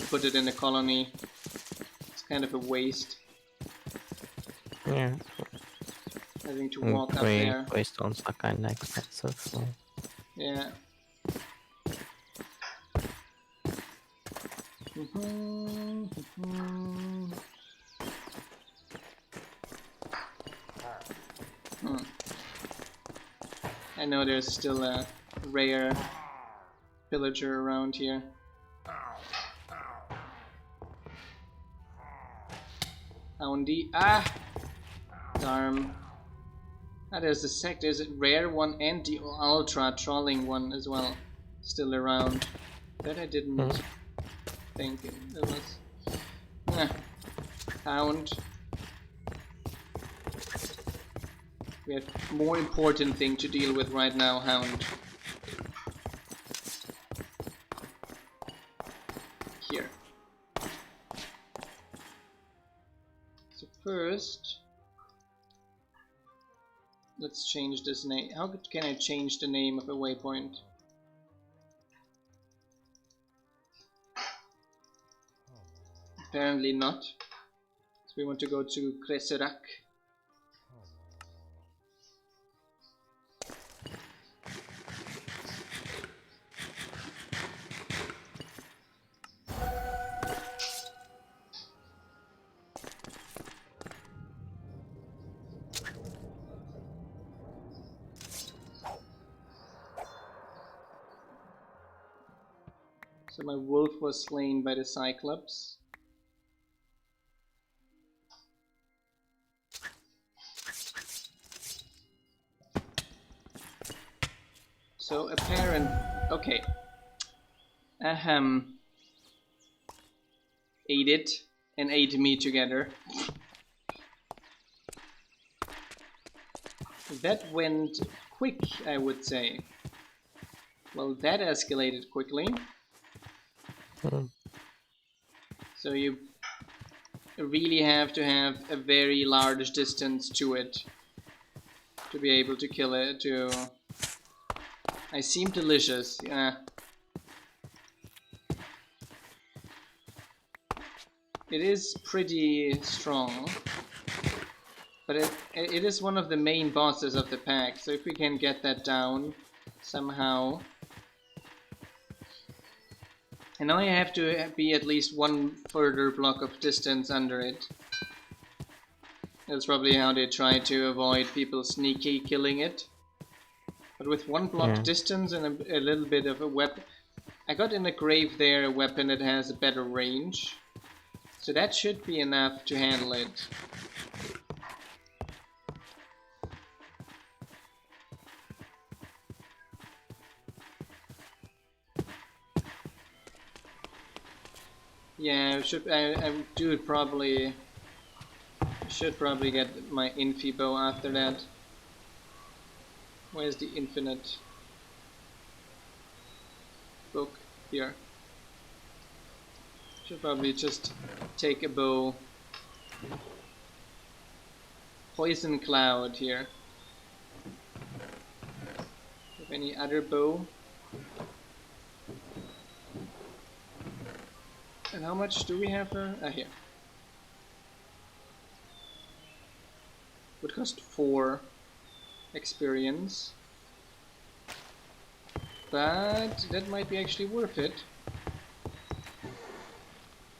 Put it in a colony. It's kind of a waste. Yeah. Having to walk up there. Greystones are kinda expensive, so... Yeah. I know there's still a rare pillager around here. Houndy. Ah! Darn. Ah, there's a rare one and the ultra trolling one as well. Still around. That I didn't think it was. Hound. We have more important thing to deal with right now, Hound. Here. So first, let's change this name. How can I change the name of a waypoint? Apparently not. So we want to go to Kreserak. So my wolf was slain by the Cyclops. So apparent. Okay. Ate it and ate me together. That went quick, I would say. Well, that escalated quickly. So you really have to have a very large distance to it to be able to kill it. I seem delicious, yeah. It is pretty strong, but it is one of the main bosses of the pack. So if we can get that down somehow. And now I have to be at least one further block of distance under it. That's probably how they try to avoid people sneaky killing it. But with one block distance and a little bit of a weapon... I got in the grave there a weapon that has a better range. So that should be enough to handle it. Yeah, I should probably get my Infi bow after that. Where's the infinite book? Here. Should probably just take a bow. Poison cloud here. Have any other bow? And how much do we have? Here. Would cost 4 experience. But that might be actually worth it.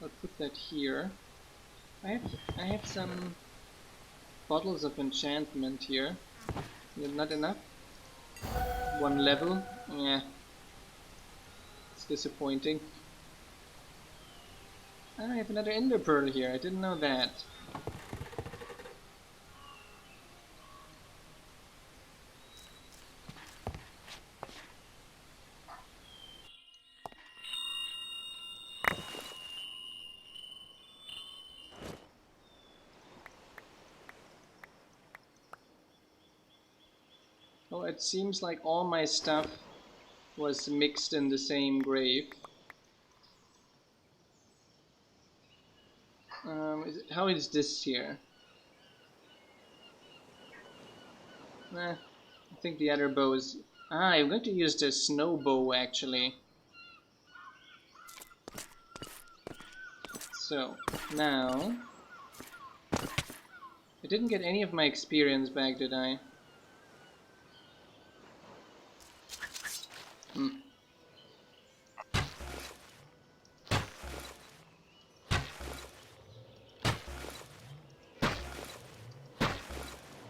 I'll put that here. I have some bottles of enchantment here. Not enough? 1 level? Yeah. It's disappointing. I have another ender pearl here. I didn't know that. Oh, it seems like all my stuff was mixed in the same grave. How is this here? I think the other bow is... I'm going to use the snow bow actually. So, now... I didn't get any of my experience back, did I?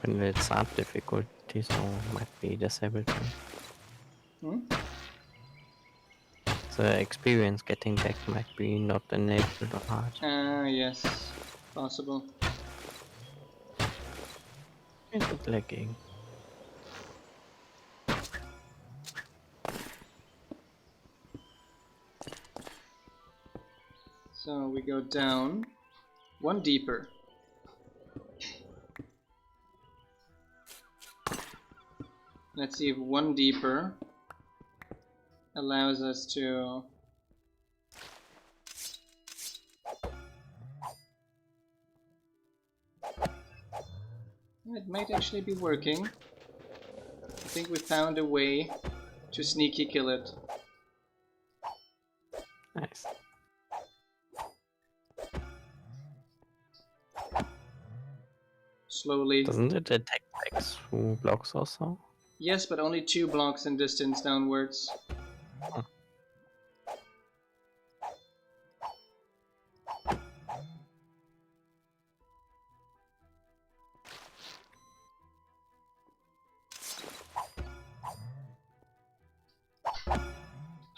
When it's hard difficulty, so might be disabled. The experience getting back might be not enabled or hard. Yes. Possible. Is it lagging? So we go down. One deeper. Let's see if one deeper allows us to... It might actually be working. I think we found a way to sneaky kill it. Nice. Slowly. Doesn't it attack back through blocks also? Yes, but only 2 blocks in distance downwards. Huh.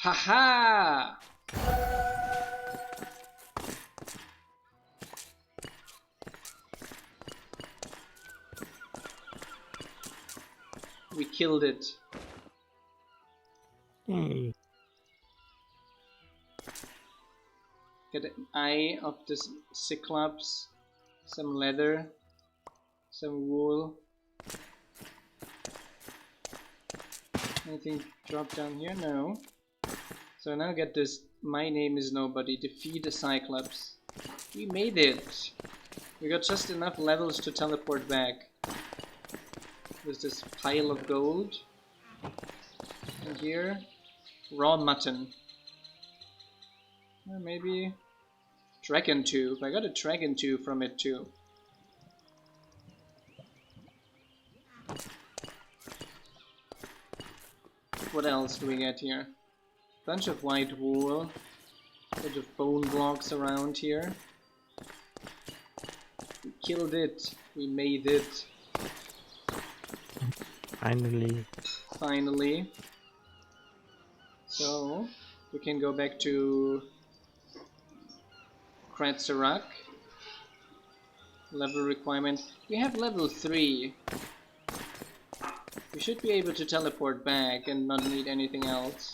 Haha! We killed it. Yay. Get an eye of this Cyclops, some leather, some wool. Anything drop down here? No. So now get this. My name is nobody. Defeat a Cyclops. We made it. We got just enough levels to teleport back. There's this pile of gold. And here, raw mutton. Or maybe dragon tooth. I got a dragon tooth from it too. What else do we get here? Bunch of white wool. Bunch of bone blocks around here. We killed it. We made it. Finally. Finally. So, we can go back to Kratzarak. Level requirement. We have level 3. We should be able to teleport back and not need anything else.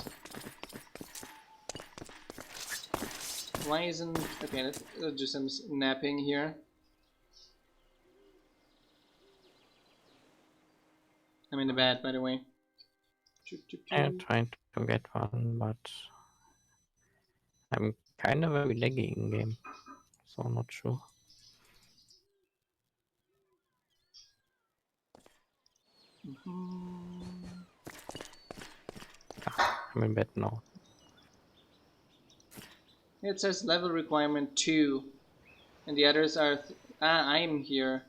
Why isn't... Okay, let's do some napping here. I'm in the bed, by the way. I'm trying to get one, but I'm kind of very laggy in game, so I'm not sure. I'm in bed now. It says level requirement 2, and the others are... I'm here.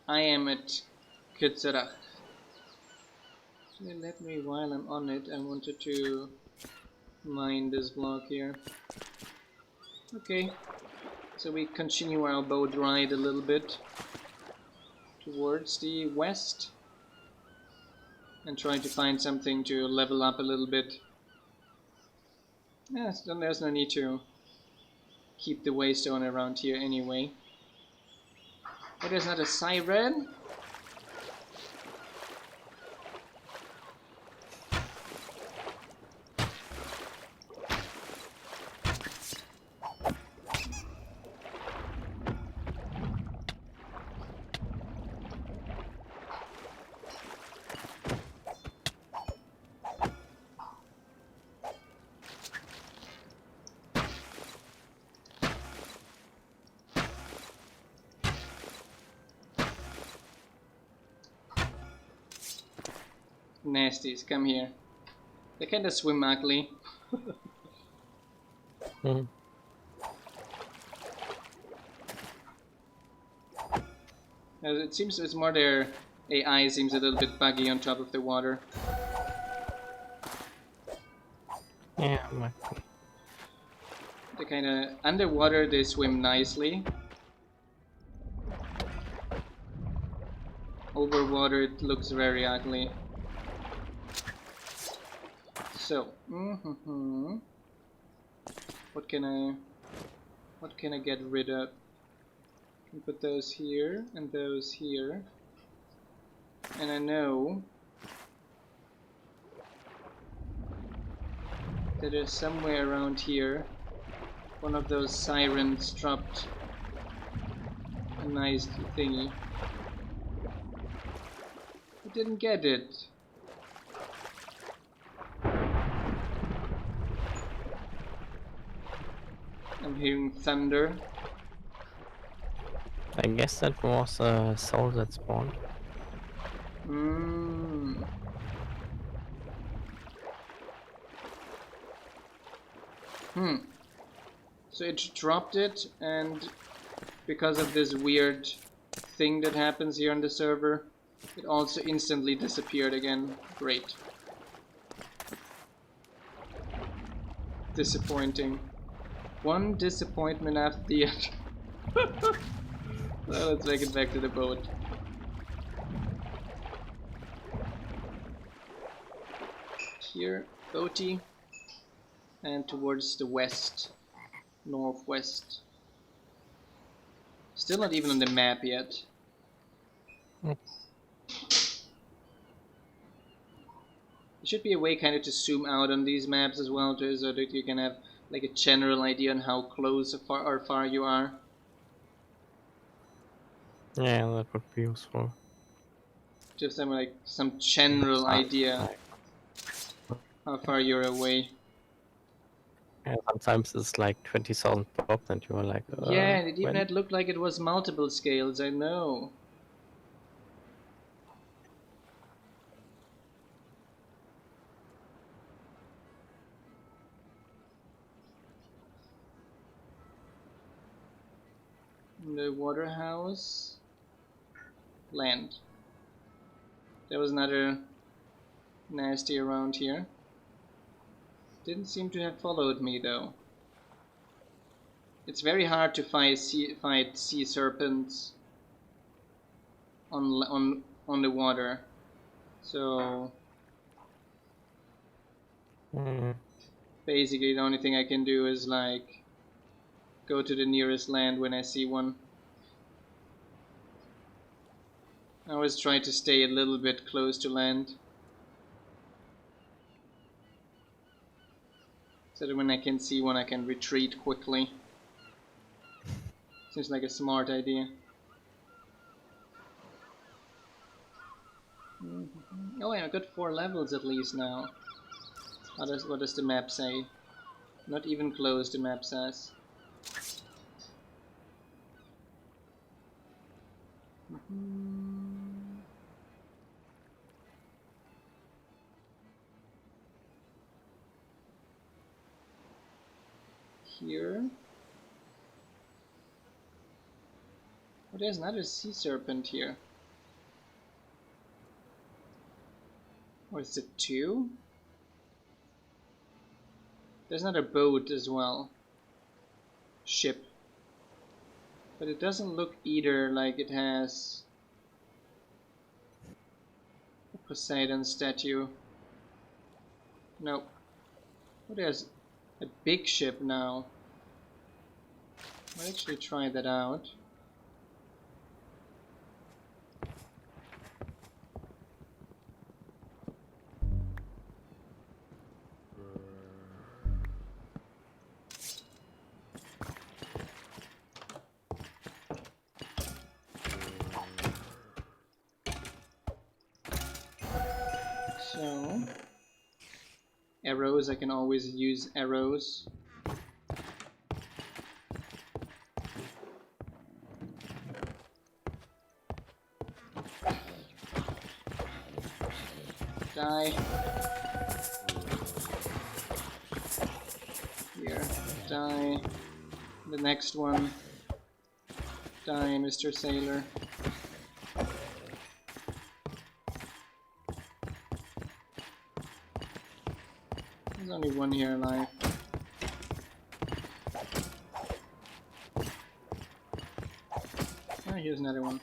I am at Kratzarak. Let me, while I'm on it, I wanted to mine this block here. Okay, so we continue our boat ride a little bit towards the west and try to find something to level up a little bit. Yes, then there's no need to keep the waystone around here anyway. Oh, there's not a siren? nasties, come here. They kind of swim ugly. Hmm. It seems it's more their AI seems a little bit buggy on top of the water. Yeah, might be. They kind of underwater. They swim nicely. Over water, it looks very ugly. So, what can I get rid of? I can put those here and those here. And I know that there's somewhere around here one of those sirens dropped a nice thingy. I didn't get it. I'm hearing thunder. I guess that was a soul that spawned. So it dropped it, and because of this weird thing that happens here on the server, it also instantly disappeared again. Great. Disappointing. One disappointment after the other. Well, let's make it back to the boat. Here, boaty. And towards the west. Northwest. Still not even on the map yet. Hmm. There should be a way kind of to zoom out on these maps as well, too, so that you can have like a general idea on how close or far you are. Yeah, that would be useful. Just have like some general idea how far you're away. Yeah, sometimes it's like 20,000 blocks and you're like, Yeah, and it even when? had looked like it was multiple scales, I know. The water house. Land. There was another nasty around here. Didn't seem to have followed me though. It's very hard to fight sea serpents on the water. So basically the only thing I can do is like go to the nearest land when I see one. I always try to stay a little bit close to land, so that when I can see one I can retreat quickly. Seems like a smart idea. Oh, yeah, I got 4 levels at least now. What does the map say? Not even close, the map says. Here. Oh, there's another sea serpent here. Or is it 2? There's another boat as well. Ship. But it doesn't look either like it has a Poseidon statue. Nope. Oh, there's a big ship now. I'll actually try that out. So, arrows, I can always use arrows. Die. Here, die. The next one. Die, Mr. Sailor. There's only one here alive. Oh, here's another one.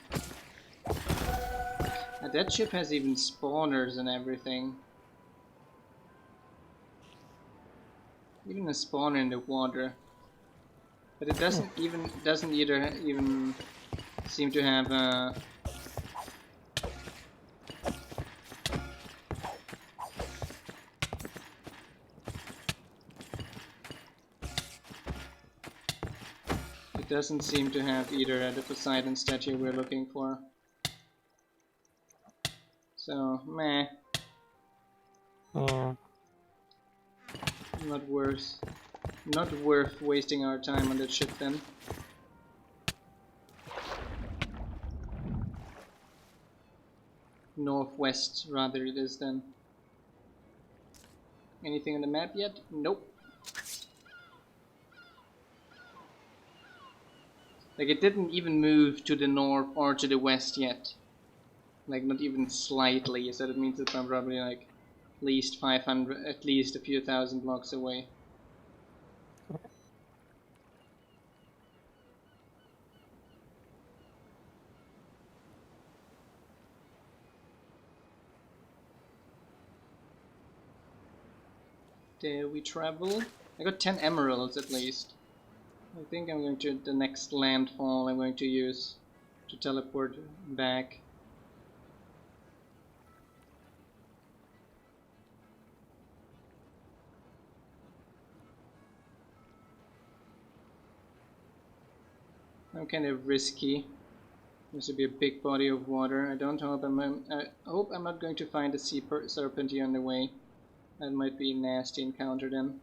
Now, that ship has even spawners and everything. Even a spawner in the water. But it doesn't even seem to have a it doesn't seem to have either the Poseidon statue we're looking for. So meh. Not worth wasting our time on that ship then. Northwest rather it is then. Anything on the map yet? Nope. Like, it didn't even move to the north or to the west yet. Like, not even slightly, so that means it's probably like at least 500, at least a few thousand blocks away. There we travel. I got 10 emeralds at least. I think I'm going to, the next landfall I'm going to use to teleport back. I'm kind of risky. There should be a big body of water. I hope I'm not going to find a sea serpent here on the way. That might be a nasty encounter then.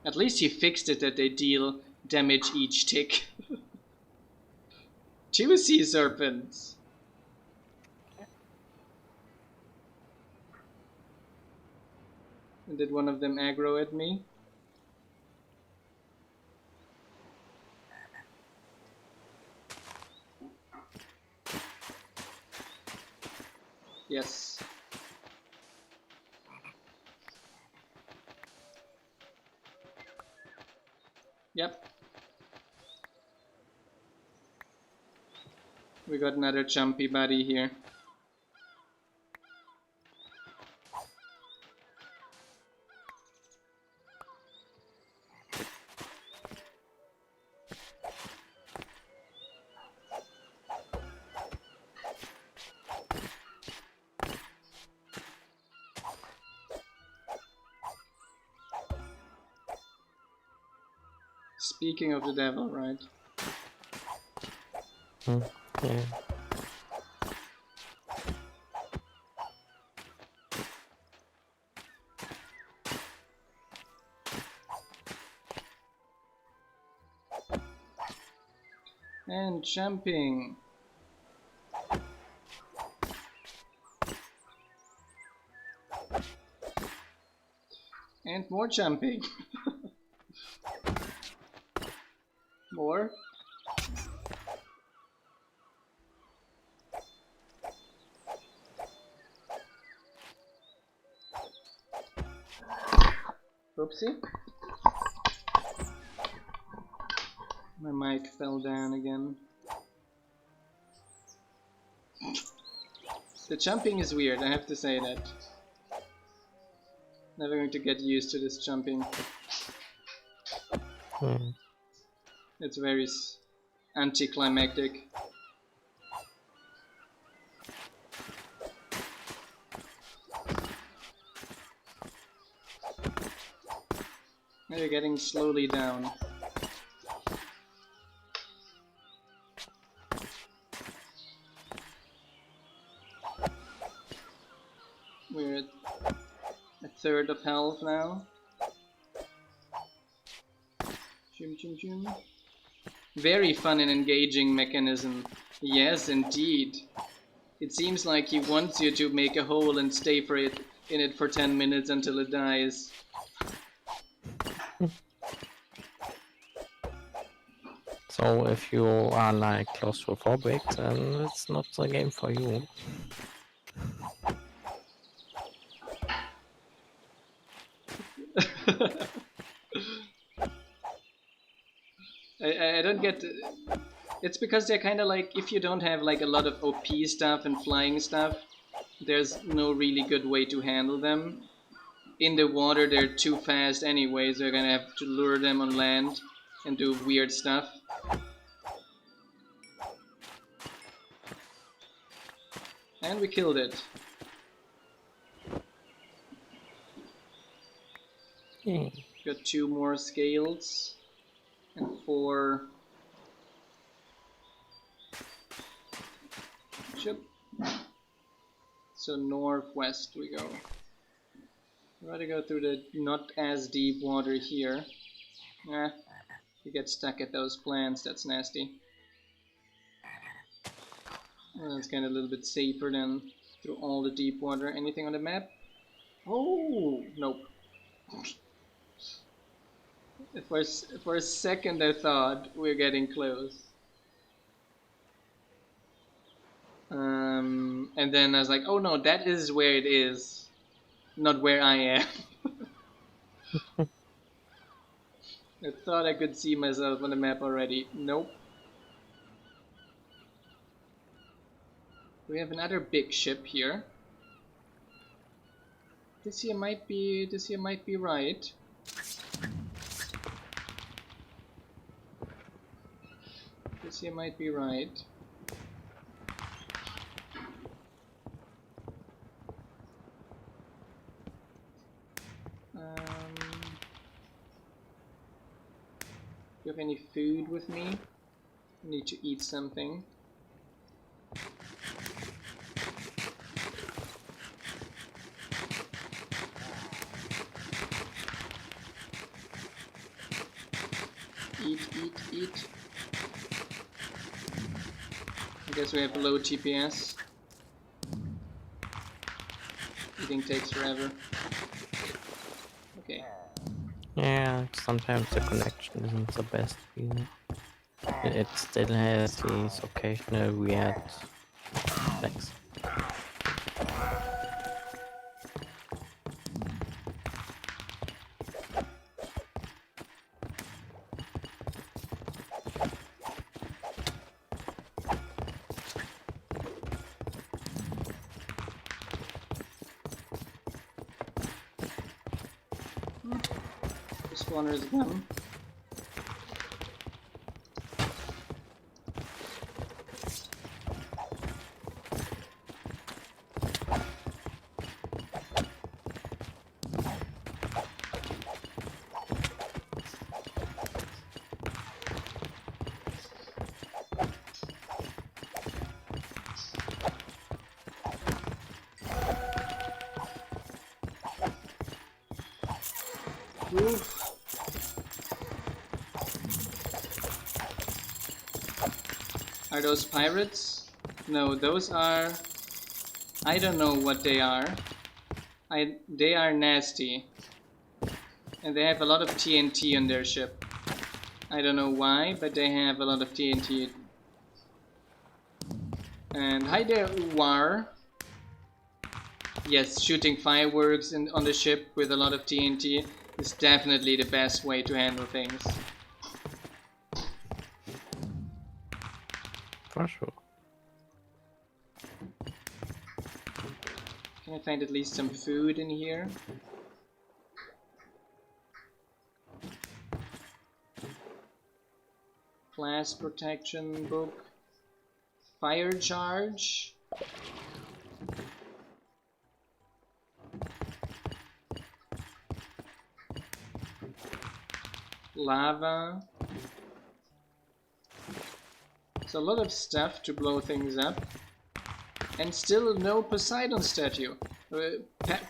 At least he fixed it that they deal damage each tick. 2 sea serpents! And did one of them aggro at me? Yes. Yep. We got another jumpy buddy here. Speaking of the devil, right? Yeah. And jumping. And more jumping. More. Oopsie. My mic fell down again. The jumping is weird, I have to say that. Never going to get used to this jumping. It's very anticlimactic. Now you're getting slowly down. We're at a third of health now. Chum chum chum. Very fun and engaging mechanism. Yes, indeed. It seems like he wants you to make a hole and stay in it for 10 minutes until it dies. So if you are like claustrophobic, then it's not the game for you. I don't get... It's because they're kind of like, if you don't have like a lot of OP stuff and flying stuff, there's no really good way to handle them. In the water they're too fast anyways, so you're gonna have to lure them on land and do weird stuff. And we killed it. Got 2 more scales and 4. So northwest we go. I'd rather go through the not as deep water here. You get stuck at those plants, that's nasty. Well, that's kind of a little bit safer than through all the deep water. Anything on the map? Oh, nope. For a second I thought we're getting close. And then I was like, oh no, that is where it is, not where I am. I thought I could see myself on the map already. Nope. We have another big ship here. This here might be right. This here might be right. Do you have any food with me? I need to eat something. Eat. I guess we have low TPS. Eating takes forever. Okay. Yeah, sometimes the connection isn't the best either. It still has these occasional weird lags. Spawners again. Oof. Are those pirates? No, those are... I don't know what they are. They are nasty. And they have a lot of TNT on their ship. I don't know why, but they have a lot of TNT. And hi there, Uwar. Yes, shooting fireworks on the ship with a lot of TNT is definitely the best way to handle things. For sure. Can I find at least some food in here? Class protection book. Fire charge. Lava. It's a lot of stuff to blow things up. And still no Poseidon statue.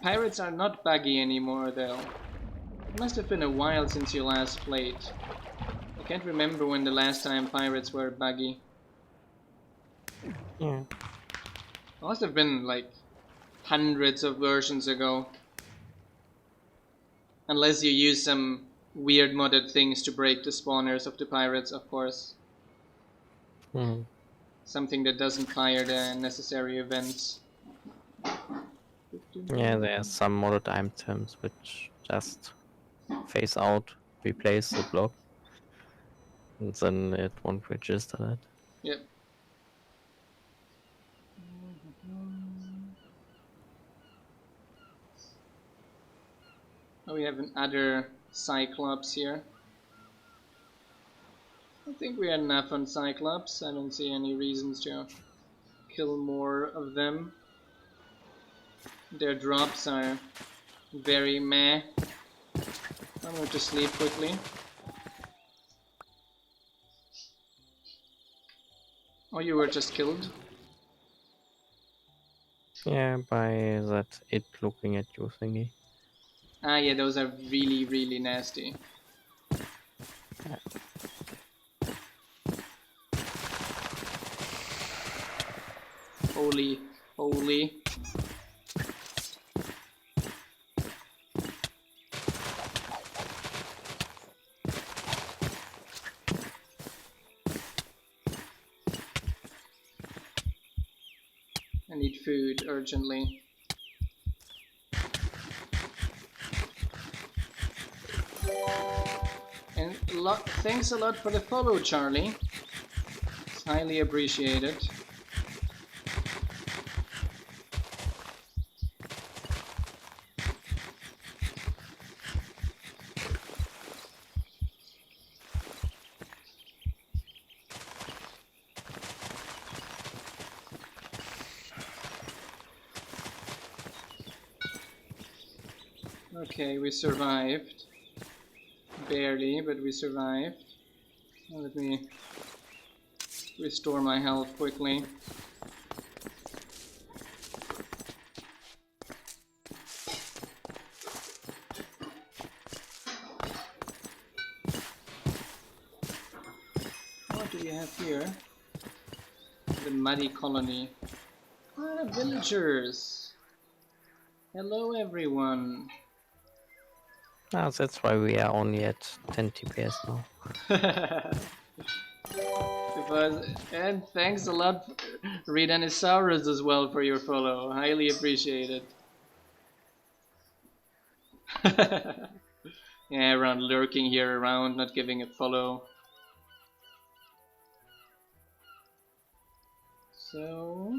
Pirates are not buggy anymore though. It must have been a while since you last played. I can't remember when the last time pirates were buggy. Yeah. Must have been like hundreds of versions ago. Unless you use some weird modded things to break the spawners of the pirates, of course. Something that doesn't fire the necessary events. Yeah, there's some modded items which just phase out, replace the block, and then it won't register that. Yep. Oh, we have another Cyclops here. I think we had enough on Cyclops. I don't see any reasons to kill more of them. Their drops are very meh. I'm going to sleep quickly. Oh, you were just killed? Yeah, by that it looking at you thingy. Ah, yeah, those are really, really nasty. Holy, holy. I need food urgently. And thanks a lot for the follow, Charlie. It's highly appreciated. Okay, we survived. Barely, but we survived. Let me restore my health quickly. What do we have here? The muddy colony. Ah, villagers! Hello everyone! Ah, that's why we are only at 10 TPS now. And thanks a lot, Redanisaurus, as well for your follow. Highly appreciated. Yeah, everyone lurking here around, not giving a follow. So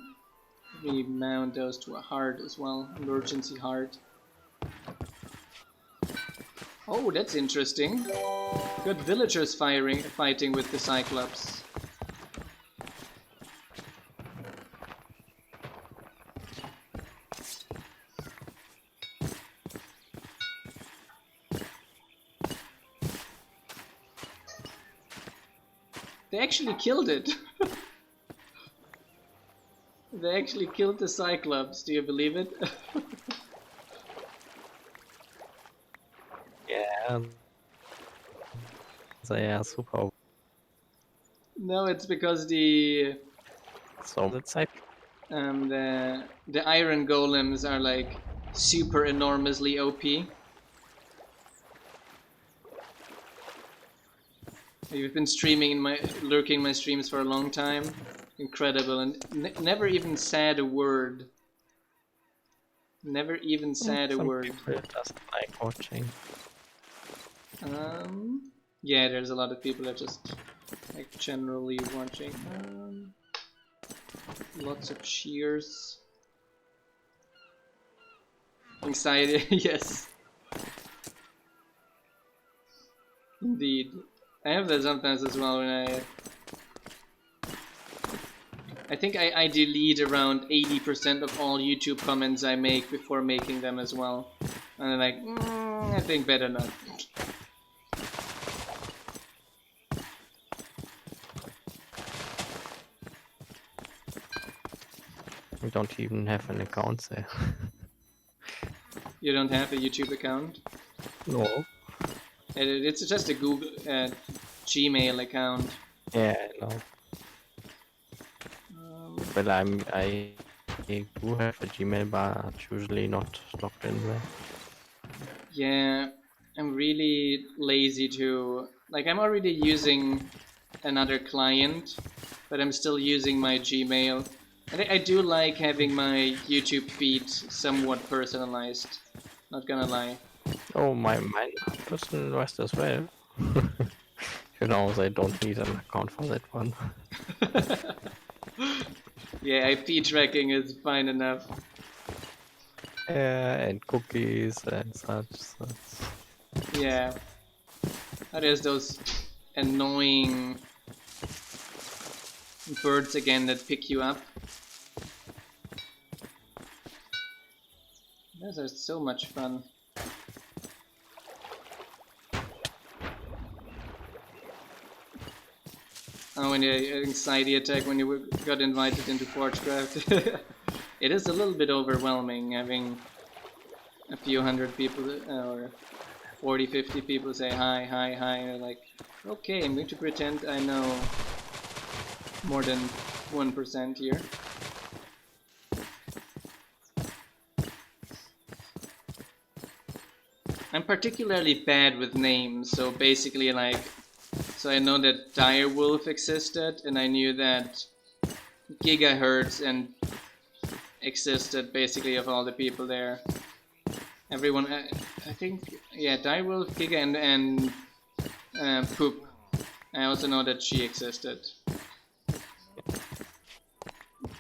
we mount those to a heart as well, emergency heart. Oh, that's interesting. Got villagers fighting with the Cyclops. They actually killed it. They actually killed the Cyclops. Do you believe it? Yeah, they are super. No, it's because the like iron golems are like super enormously OP. You've been lurking my streams for a long time. Incredible, and never even said a word. Never even said a word. People doesn't like watching. Yeah, there's a lot of people that just like generally watching. Lots of cheers. Anxiety, yes. Indeed. I have that sometimes as well when I think I delete around 80% of all YouTube comments I make before making them as well. And I'm like, I think better not. We don't even have an account there. You don't have a YouTube account? No. It's just a Google Gmail account. Yeah, I know. Well, I do have a Gmail, but usually not logged in there. Yeah, I'm really lazy to... Like, I'm already using another client, but I'm still using my Gmail. And I do like having my YouTube feed somewhat personalized. Not gonna lie. Oh, mine personalized as well. You know, they don't need an account for that one. Yeah, IP tracking is fine enough. Yeah, and cookies and such. Yeah. Oh, there's those annoying birds again that pick you up. Those are so much fun. Oh, when the anxiety attack when you got invited into Forgecraft. It is a little bit overwhelming having a few hundred people or 40, 50 people say hi, hi, hi, and you're like, okay, I'm going to pretend I know more than 1% here. I'm particularly bad with names, so basically like, so I know that Direwolf existed, and I knew that Gigahertz and existed basically of all the people there. Everyone, I think, yeah, Direwolf, Giga, and Poop. I also know that she existed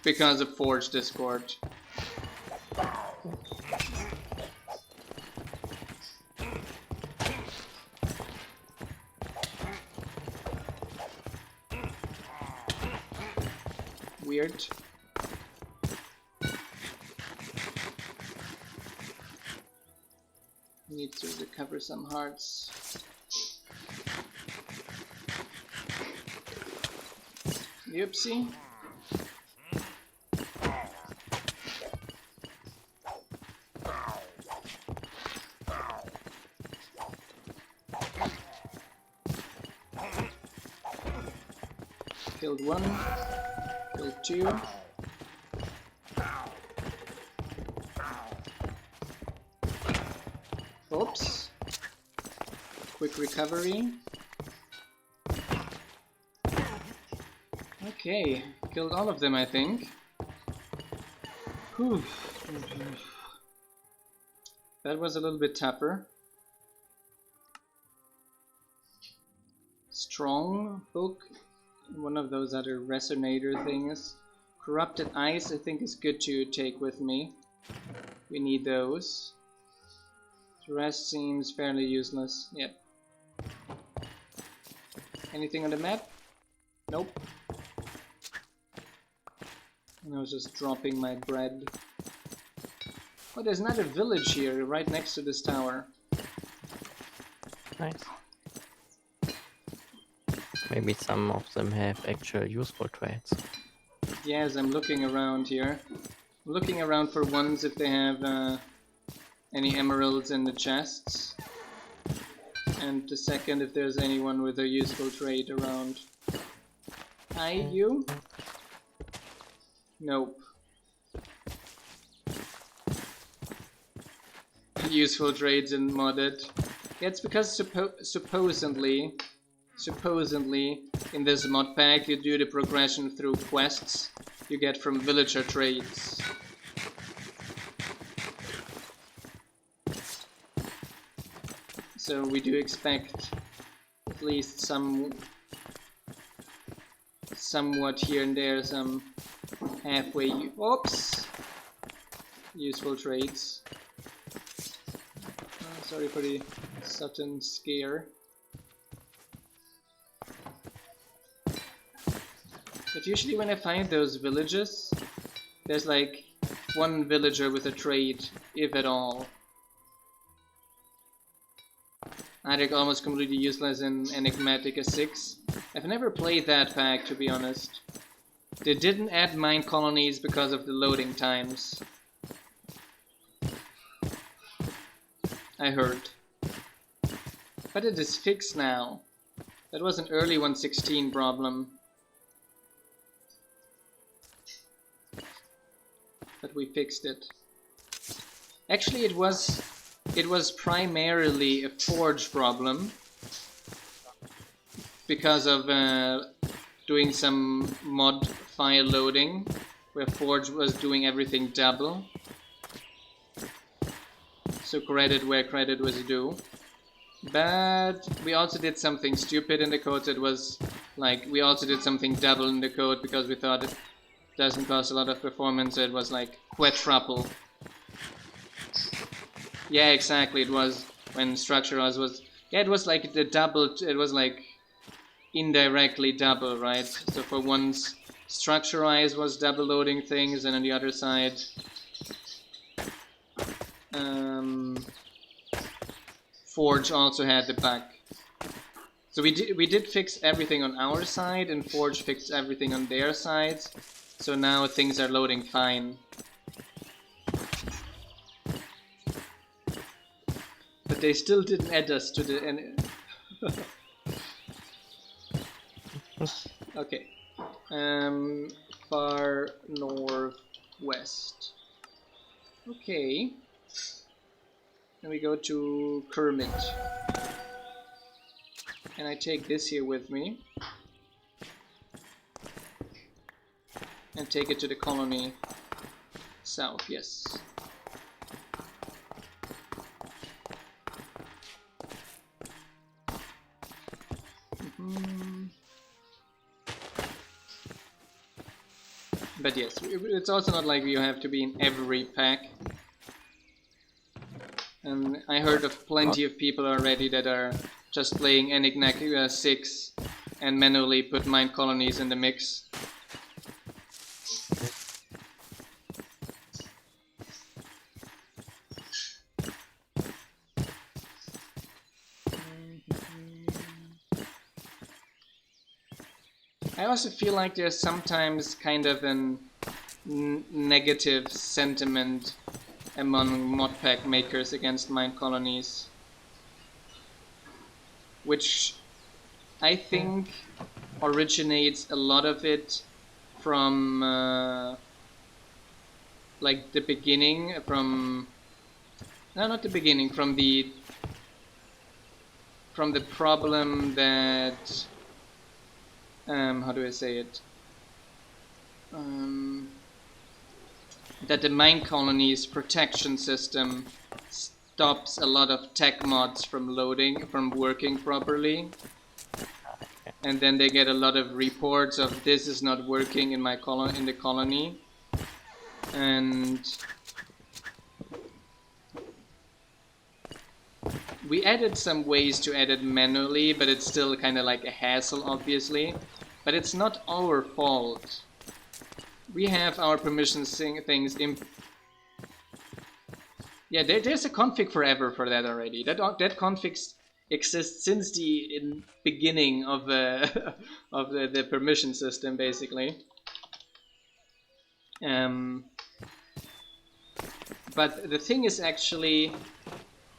because of Forge Discord. Weird. Need to recover some hearts. Oopsie. Killed one. Killed two. Oops. Quick recovery. Okay, killed all of them, I think. Whew. That was a little bit tougher. Strong book. One of those other resonator things. Corrupted ice, I think, is good to take with me. We need those. The rest seems fairly useless. Yep. Anything on the map? Nope. And I was just dropping my bread. Oh, there's another village here, right next to this tower. Nice. Maybe some of them have actual useful traits. Yes, I'm looking around here. I'm looking around for ones if they have any emeralds in the chests. And the second, if there's anyone with a useful trait around. Hi, you? Nope. Useful traits in modded. Yeah, it's because supposedly in this mod pack you do the progression through quests you get from villager traits. So we do expect at least somewhat here and there, some halfway oops, useful traits. Sorry for the sudden scare. But usually when I find those villages, there's like one villager with a trait, if at all. They're almost completely useless in Enigmatica 6. I've never played that pack, to be honest. They didn't add Minecolonies because of the loading times. I heard. But it is fixed now. That was an early 1.16 problem. but we fixed it. Actually, it was primarily a Forge problem because of doing some mod file loading where Forge was doing everything double. So credit where credit was due. But we also did something stupid in the code. That was like, we also did something double in the code because we thought it doesn't cost a lot of performance. It was like quadruple. Yeah, exactly. It was when structureize was, yeah, it was like the double, it was like indirectly double, right? So for once structureize was double loading things, and on the other side Forge also had the bug. So we did fix everything on our side, and Forge fixed everything on their side. So now things are loading fine. But they still didn't add us to the okay. Far northwest. Okay. Then we go to Kermit. And I take this here with me. And take it to the colony south, yes. But yes, it's also not like you have to be in every pack. And I heard of plenty of people already that are just playing Enigma 6 and manually put Minecolonies in the mix. I also feel like there's sometimes kind of an negative sentiment among modpack makers against Minecolonies, which I think originates a lot of it from like the beginning, from no, not the beginning, from the problem that how do I say it? That the Minecolonies protection system stops a lot of tech mods from working properly. And then they get a lot of reports of this is not working in the colony. And we added some ways to add it manually, but it's still kind of like a hassle, obviously. But it's not our fault. We have our permissions things yeah, there's a config forever for that already. That config exists since the beginning of of the permission system, basically. But the thing is, actually,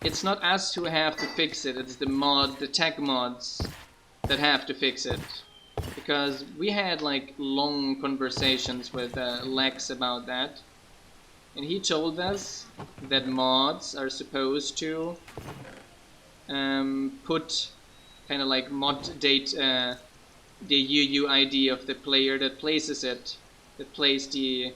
it's not us who have to fix it. It's the tech mods that have to fix it. Because we had like long conversations with Lex about that, and he told us that mods are supposed to put kind of like mod date the UUID of the player that places it, that plays the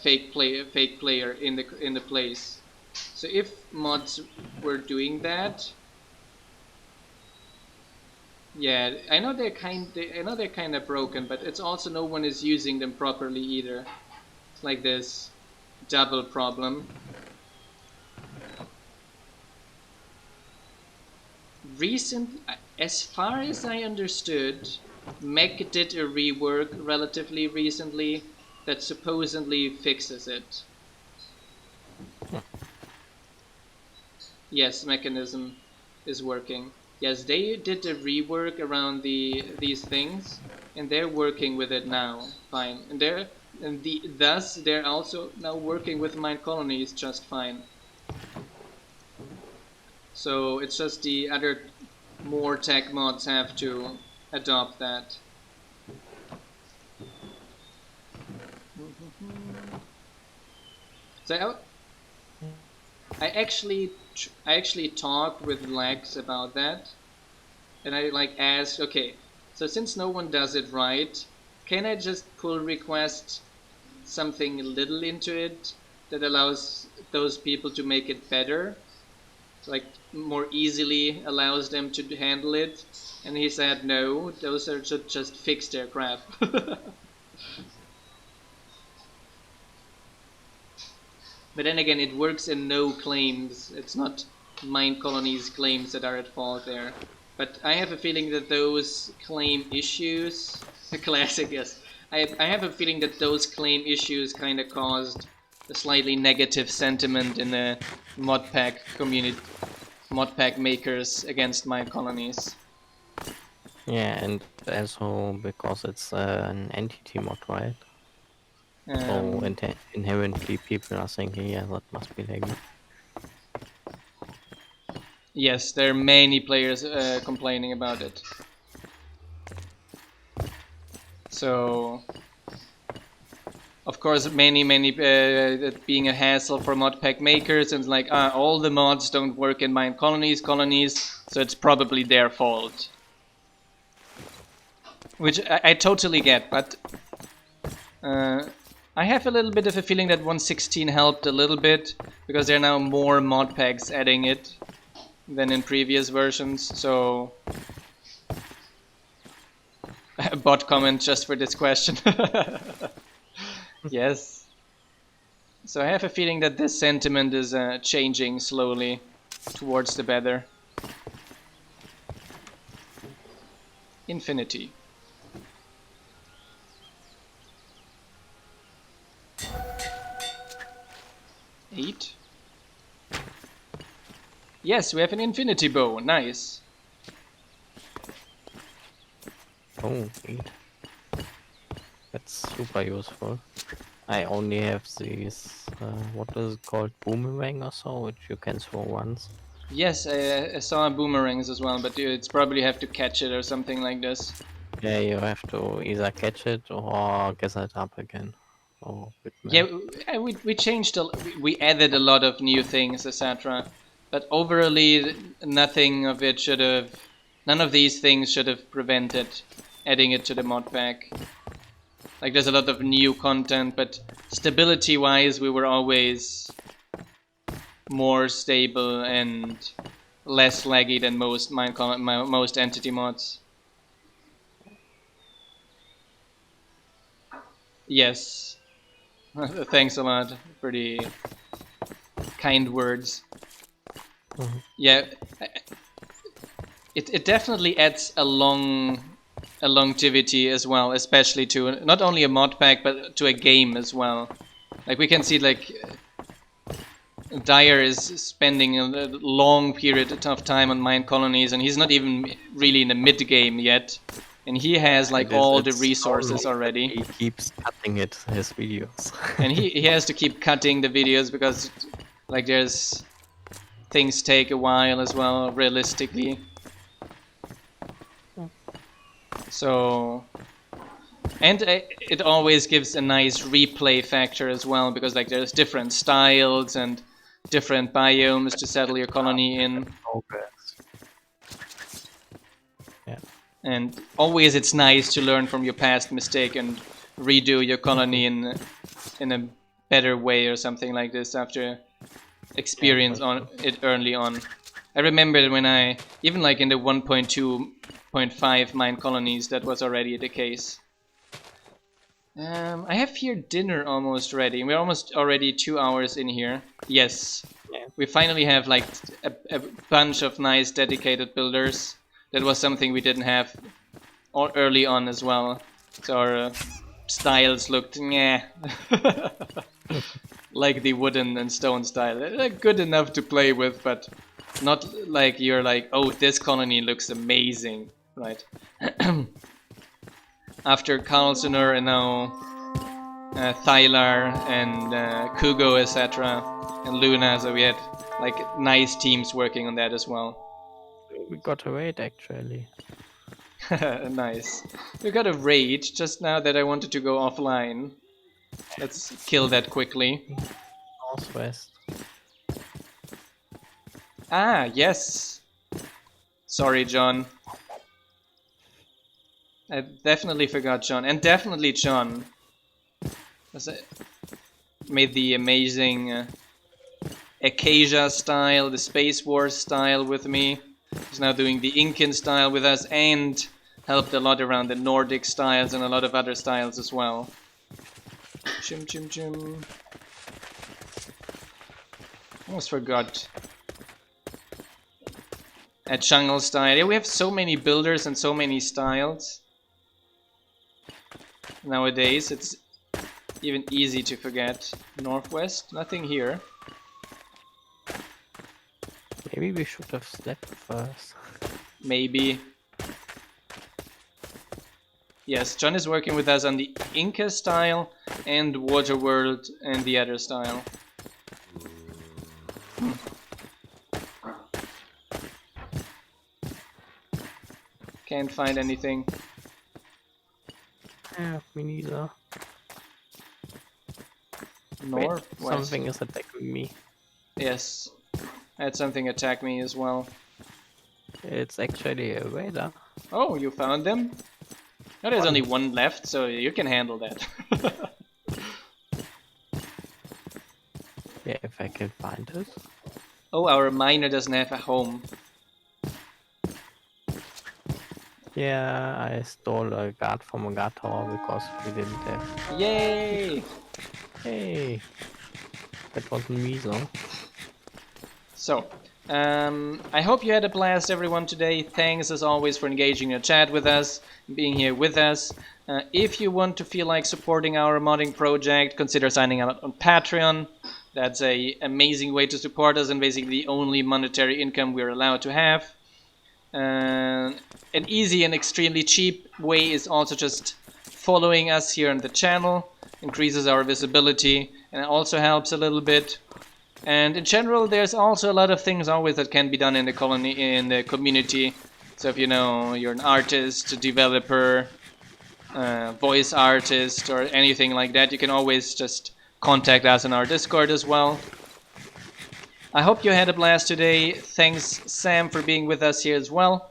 fake player in the place. So if mods were doing that, yeah, I know they're kind of broken, but it's also no one is using them properly either. It's like this double problem. As far as I understood, Mech did a rework relatively recently that supposedly fixes it. Yes, mechanism is working. Yes, they did a rework around these things, and they're working with it now, fine. And thus they're also now working with Minecolonies just fine. So it's just the other more tech mods have to adopt that. So I actually talked with Lex about that, and I like asked, okay, so since no one does it right, can I just pull request something little into it that allows those people to make it better, like more easily allows them to handle it? And he said no, those are should just fix their crap. But then again, it works in no claims. It's not Minecolonies claims that are at fault there. But I have a feeling that those claim issues, a classic, yes. I have a feeling that those claim issues kind of caused a slightly negative sentiment in the modpack community, modpack makers against Minecolonies. Yeah, and also because it's an entity mod, right? So inherently people are thinking, yeah, that must be laggy. Yes, there are many players complaining about it. So, of course, many being a hassle for modpack makers, and like all the mods don't work in Minecolonies, so it's probably their fault. Which I totally get, but I have a little bit of a feeling that 1.16 helped a little bit, because there are now more mod packs adding it than in previous versions, so... A bot comment just for this question. Yes. So I have a feeling that this sentiment is changing slowly towards the better. Infinity. Eight. Yes, we have an infinity bow. Nice. Oh, 8. That's super useful. I only have these, what is it called, boomerang or so, which you can throw once. Yes, I saw boomerangs as well, but it's probably have to catch it or something like this. Yeah, you have to either catch it or get it up again. Oh, yeah, we changed we added a lot of new things, etc. But overall, nothing of it should have, none of these things should have prevented adding it to the mod pack. Like there's a lot of new content, but stability-wise, we were always more stable and less laggy than most most entity mods. Yes. Thanks a lot for the kind words. Mm-hmm. Yeah, it definitely adds a longevity as well, especially to not only a mod pack but to a game as well. Like we can see, like Dyer is spending a long period of time on Minecolonies, and he's not even really in the mid game yet, and he has like all the resources already. He keeps cutting his videos. And he has to keep cutting the videos because like there's things take a while as well, realistically. So, and it always gives a nice replay factor as well, because like there's different styles and different biomes to settle your colony in. Yeah. And always it's nice to learn from your past mistake and redo your colony in a better way or something like this after experience on it early on. I remember when I, even like in the 1.2.5 Minecolonies, that was already the case. I have here dinner almost ready. We're almost already 2 hours in here. Yes. Yeah. We finally have like a bunch of nice dedicated builders. That was something we didn't have early on as well. So our styles looked like the wooden and stone style. They're good enough to play with, but not like you're like, oh, this colony looks amazing, right? After Carlsoner and now Thylar and Kugo, etc. and Luna, so we had like nice teams working on that as well. We got a raid actually. Nice. We got a raid just now that I wanted to go offline. Let's kill that quickly. Northwest. Ah, yes. Sorry, John. I definitely forgot John. And definitely John made the amazing Acacia style, the Space Wars style with me. He's now doing the Incan style with us and helped a lot around the Nordic styles and a lot of other styles as well. Chim chim chim. Almost forgot. A jungle style. Yeah, we have so many builders and so many styles. Nowadays, it's even easy to forget. Northwest, nothing here. Maybe we should have slept first. Maybe. Yes, John is working with us on the Inca style and Waterworld and the other style. Can't find anything. Yeah, me neither. Northwest. Wait, something is attacking me. Yes, I had something attack me as well. It's actually a radar. Oh, you found them? No, there's only one left, so you can handle that. Yeah, if I can find it. Oh, our miner doesn't have a home. Yeah, I stole a guard from a guard tower because we didn't have. Yay! Hey, that wasn't me though. So, I hope you had a blast, everyone, today. Thanks, as always, for engaging in the chat with us, being here with us. If you want to feel like supporting our modding project, consider signing up on Patreon. That's an amazing way to support us and basically the only monetary income we're allowed to have. An easy and extremely cheap way is also just following us here on the channel. Increases our visibility and it also helps a little bit. And in general, there's also a lot of things always that can be done in the community. So if you know you're an artist, a developer, voice artist, or anything like that, you can always just contact us on our Discord as well. I hope you had a blast today. Thanks, Sam, for being with us here as well.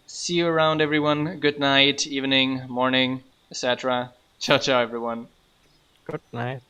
See you around, everyone. Good night, evening, morning, etc. Ciao, ciao, everyone. Good night.